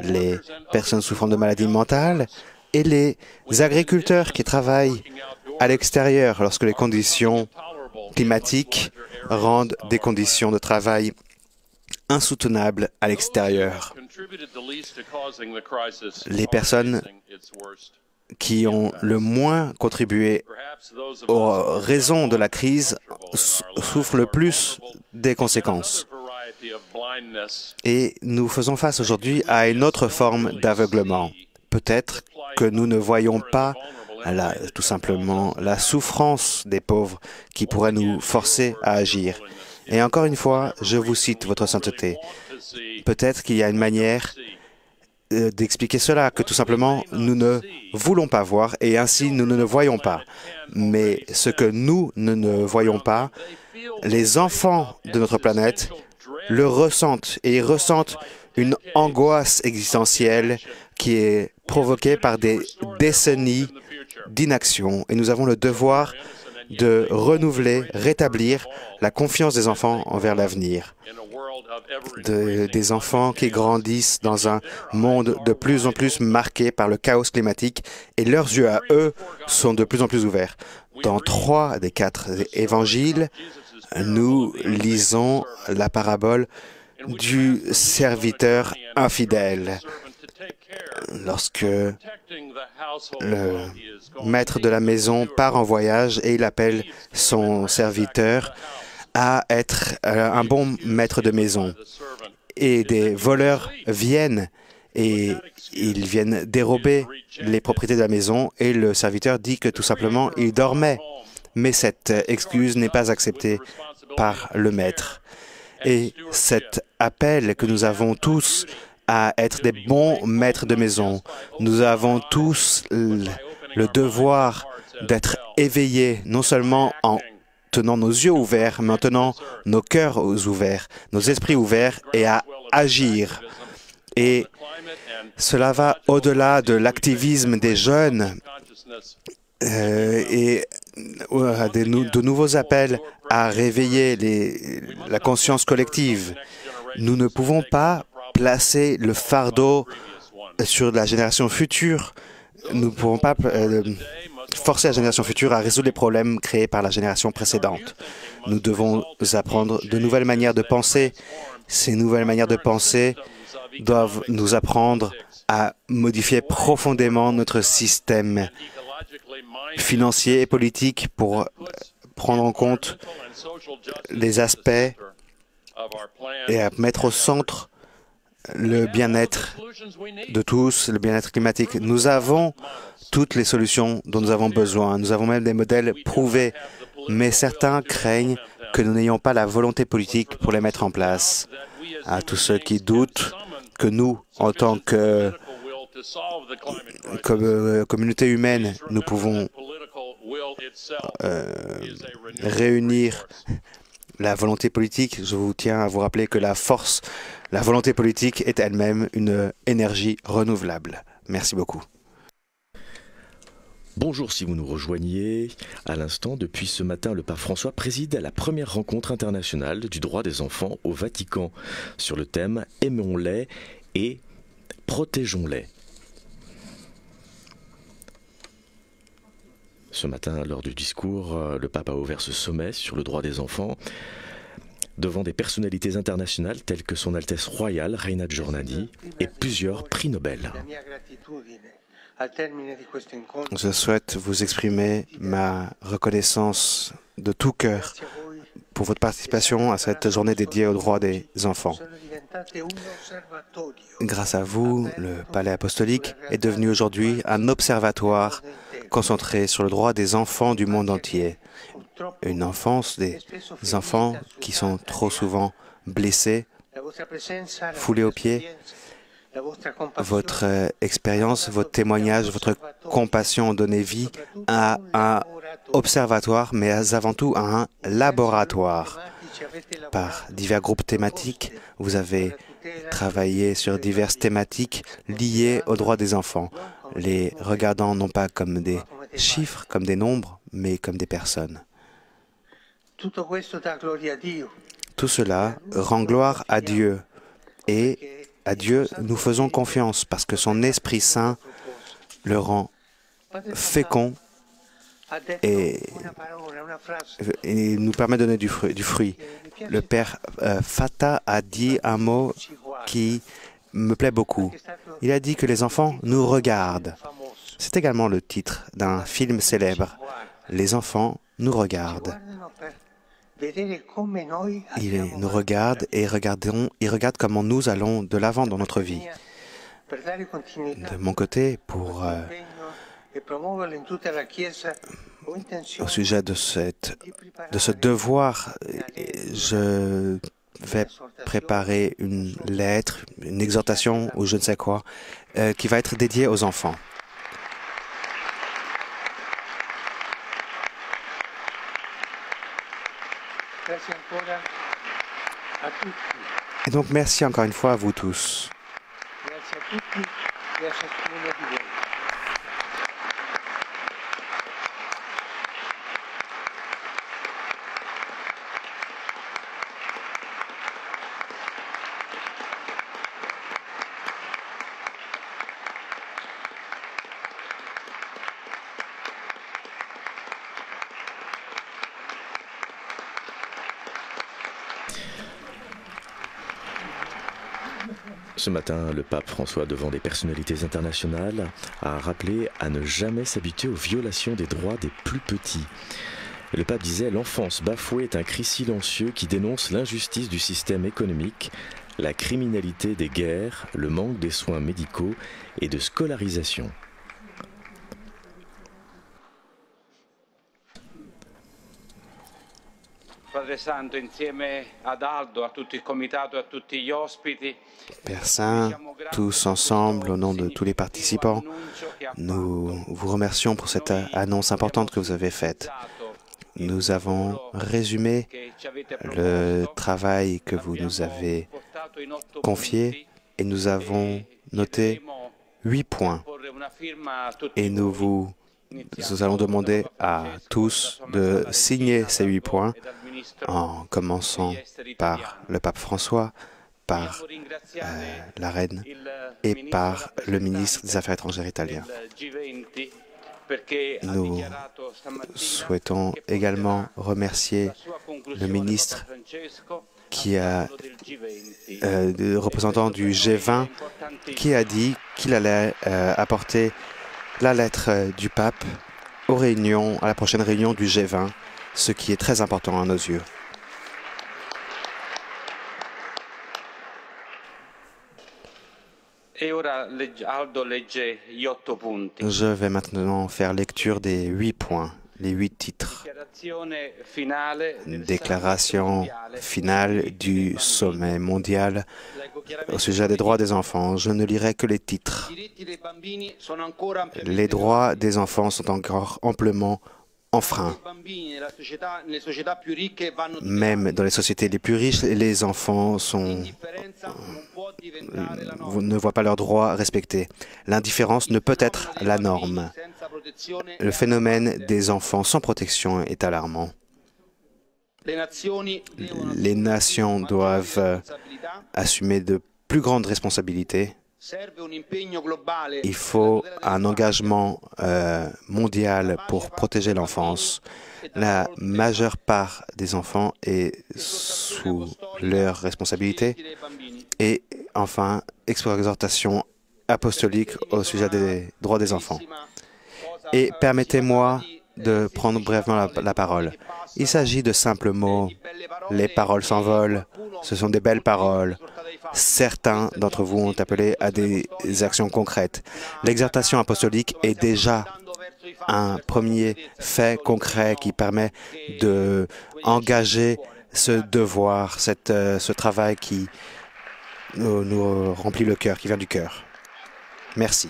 les personnes souffrant de maladies mentales et les agriculteurs qui travaillent à l'extérieur lorsque les conditions climatiques rendent des conditions de travail insoutenables à l'extérieur. Les personnes qui ont le moins contribué aux raisons de la crise souffrent le plus des conséquences. Et nous faisons face aujourd'hui à une autre forme d'aveuglement. Peut-être que nous ne voyons pas tout simplement la souffrance des pauvres qui pourrait nous forcer à agir. Et encore une fois, je vous cite votre sainteté. Peut-être qu'il y a une manière d'expliquer cela, que tout simplement nous ne voulons pas voir et ainsi nous ne le voyons pas. Mais ce que nous ne voyons pas, les enfants de notre planète le ressentent et ils ressentent une angoisse existentielle qui est provoquée par des décennies d'inaction et nous avons le devoir de renouveler, rétablir la confiance des enfants envers l'avenir. Des enfants qui grandissent dans un monde de plus en plus marqué par le chaos climatique et leurs yeux à eux sont de plus en plus ouverts. Dans 3 des 4 évangiles, nous lisons la parabole du serviteur infidèle. Lorsque le maître de la maison part en voyage et il appelle son serviteur à être un bon maître de maison. Et des voleurs viennent et ils viennent dérober les propriétés de la maison et le serviteur dit que tout simplement il dormait. Mais cette excuse n'est pas acceptée par le maître. Et cet appel que nous avons tous à être des bons maîtres de maison, nous avons tous le devoir d'être éveillés, non seulement en tenant nos yeux ouverts, mais en tenant nos cœurs ouverts, nos esprits ouverts et à agir. Et cela va au-delà de l'activisme des jeunes et de nouveaux appels à réveiller la conscience collective. Nous ne pouvons pas placer le fardeau sur la génération future. Nous ne pouvons pas forcer la génération future à résoudre les problèmes créés par la génération précédente. Nous devons apprendre de nouvelles manières de penser. Ces nouvelles manières de penser doivent nous apprendre à modifier profondément notre système financier et politique pour prendre en compte les aspects et à mettre au centre le bien-être de tous, le bien-être climatique. Nous avons toutes les solutions dont nous avons besoin. Nous avons même des modèles prouvés, mais certains craignent que nous n'ayons pas la volonté politique pour les mettre en place. À tous ceux qui doutent que nous, en tant que communauté humaine, nous pouvons réunir la volonté politique, je vous tiens à vous rappeler que la volonté politique est elle-même une énergie renouvelable. Merci beaucoup. Bonjour si vous nous rejoignez. À l'instant, depuis ce matin, le pape François préside à la première rencontre internationale du droit des enfants au Vatican sur le thème « Aimons-les et protégeons-les ». Ce matin, lors du discours, le pape a ouvert ce sommet sur le droit des enfants devant des personnalités internationales telles que Son Altesse Royale, Reina Giordani, et plusieurs prix Nobel. Je souhaite vous exprimer ma reconnaissance de tout cœur pour votre participation à cette journée dédiée aux droits des enfants. Grâce à vous, le Palais apostolique est devenu aujourd'hui un observatoire concentré sur le droit des enfants du monde entier. Une enfance des enfants qui sont trop souvent blessés, foulés aux pieds. Votre expérience, votre témoignage, votre compassion ont donné vie à un observatoire, mais avant tout à un laboratoire. Par divers groupes thématiques, vous avez travaillé sur diverses thématiques liées aux droits des enfants, les regardant non pas comme des chiffres, comme des nombres, mais comme des personnes. Tout cela rend gloire à Dieu, et à Dieu nous faisons confiance parce que son Esprit Saint le rend fécond et nous permet de donner du fruit. Le Père Fata a dit un mot qui me plaît beaucoup. Il a dit que les enfants nous regardent. C'est également le titre d'un film célèbre. Les enfants nous regardent. Ils nous regardent et ils regardent comment nous allons de l'avant dans notre vie. De mon côté, au sujet de ce devoir, je vais préparer une lettre, une exhortation ou je ne sais quoi, qui va être dédiée aux enfants. Et donc, merci encore une fois à vous tous. Ce matin, le pape François, devant des personnalités internationales, a rappelé à ne jamais s'habituer aux violations des droits des plus petits. Le pape disait « L'enfance bafouée est un cri silencieux qui dénonce l'injustice du système économique, la criminalité des guerres, le manque des soins médicaux et de scolarisation. » Père Saint, tous ensemble, au nom de tous les participants, nous vous remercions pour cette annonce importante que vous avez faite. Nous avons résumé le travail que vous nous avez confié et nous avons noté 8 points. Et nous allons demander à tous de signer ces 8 points, en commençant par le pape François, par la reine et par le ministre des Affaires étrangères italien. Nous souhaitons également remercier le ministre le représentant du G20 qui a dit qu'il allait apporter la lettre du pape à la prochaine réunion du G20, ce qui est très important à nos yeux. Je vais maintenant faire lecture des 8 points, les 8 titres. Déclaration finale du sommet mondial au sujet des droits des enfants. Je ne lirai que les titres. Les droits des enfants sont encore amplement enfreints. Même dans les sociétés les plus riches, les enfants ne voient pas leurs droits respectés. L'indifférence ne peut être la norme. Le phénomène des enfants sans protection est alarmant. Les nations doivent assumer de plus grandes responsabilités. Il faut un engagement mondial pour protéger l'enfance. La majeure part des enfants est sous leur responsabilité. Et enfin, exhortation apostolique au sujet des droits des enfants. Et permettez-moi de prendre brièvement la parole. Il s'agit de simples mots. Les paroles s'envolent. Ce sont des belles paroles. Certains d'entre vous ont appelé à des actions concrètes. L'exhortation apostolique est déjà un premier fait concret qui permet d'engager ce devoir, ce travail qui nous remplit le cœur, qui vient du cœur. Merci.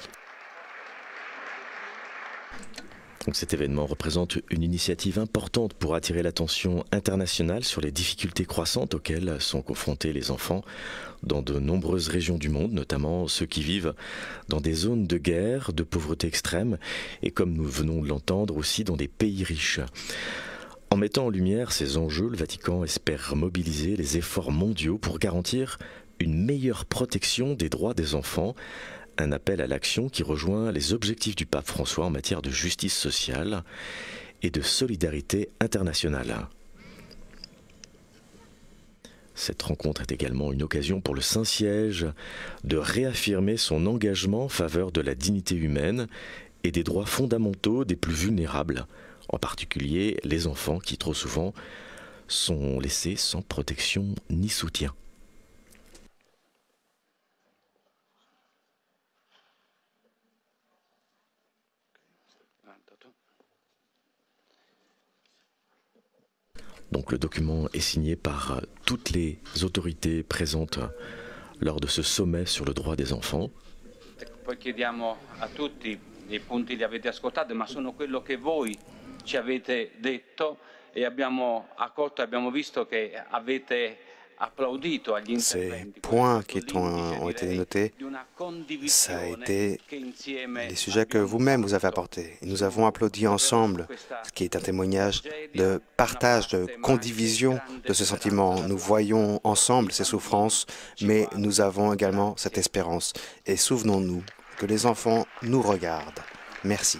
Donc cet événement représente une initiative importante pour attirer l'attention internationale sur les difficultés croissantes auxquelles sont confrontés les enfants dans de nombreuses régions du monde, notamment ceux qui vivent dans des zones de guerre, de pauvreté extrême et, comme nous venons de l'entendre, aussi dans des pays riches. En mettant en lumière ces enjeux, le Vatican espère mobiliser les efforts mondiaux pour garantir une meilleure protection des droits des enfants. Un appel à l'action qui rejoint les objectifs du pape François en matière de justice sociale et de solidarité internationale. Cette rencontre est également une occasion pour le Saint-Siège de réaffirmer son engagement en faveur de la dignité humaine et des droits fondamentaux des plus vulnérables, en particulier les enfants qui trop souvent sont laissés sans protection ni soutien. Donc le document est signé par toutes les autorités présentes lors de ce sommet sur le droit des enfants. Poi chiediamo a tutti i punti li avete ascoltati, ma sono quello che voi ci avete detto e abbiamo accolto, abbiamo visto che avete applaudito agli interventi. Ces points qui ont été notés, ça a été les sujets que vous-même vous avez apportés. Et nous avons applaudi ensemble, ce qui est un témoignage de partage, de condivision de ce sentiment. Nous voyons ensemble ces souffrances, mais nous avons également cette espérance. Et souvenons-nous que les enfants nous regardent. Merci.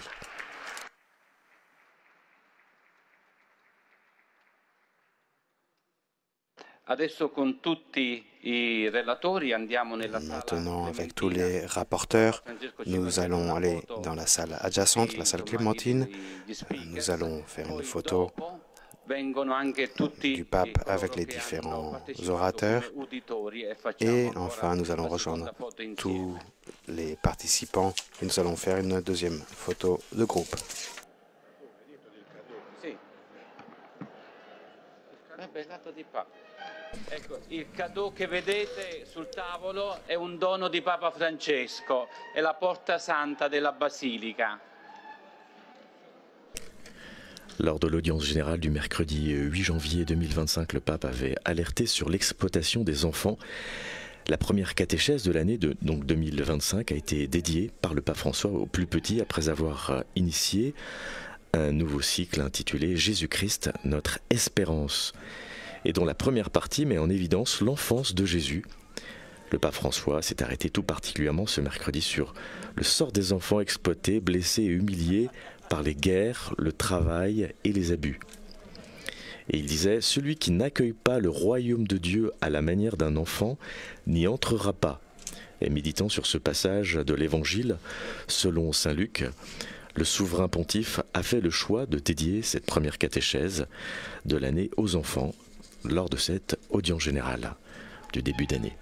Maintenant, avec tous les rapporteurs, nous allons aller dans la salle adjacente, la salle Clémentine. Nous allons faire une photo du pape avec les différents orateurs. Et enfin, nous allons rejoindre tous les participants et nous allons faire une deuxième photo de groupe. Ecco, il cadeau che vedete sul tavolo è un dono di Papa Francesco, è la porta santa della Basilica. Lors de l'audience générale du mercredi 8 janvier 2025, le pape avait alerté sur l'exploitation des enfants. La première catéchèse de l'année, donc 2025, a été dédiée par le pape François aux plus petits après avoir initié un nouveau cycle intitulé « Jésus-Christ, notre espérance », et dont la première partie met en évidence l'enfance de Jésus. Le pape François s'est arrêté tout particulièrement ce mercredi sur le sort des enfants exploités, blessés et humiliés par les guerres, le travail et les abus. Et il disait « Celui qui n'accueille pas le royaume de Dieu à la manière d'un enfant n'y entrera pas ». Et méditant sur ce passage de l'Évangile, selon saint Luc, le souverain pontife a fait le choix de dédier cette première catéchèse de l'année aux enfants lors de cette audience générale du début d'année.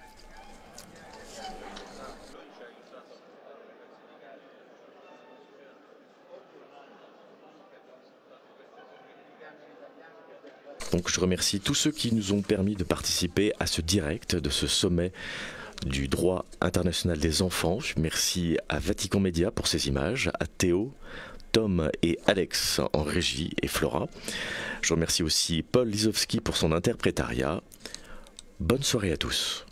Donc je remercie tous ceux qui nous ont permis de participer à ce direct de ce sommet du droit international des enfants. Merci à Vatican Média pour ces images, à Théo, Tom et Alex en régie et Flora. Je remercie aussi Paul Lisowski pour son interprétariat. Bonne soirée à tous.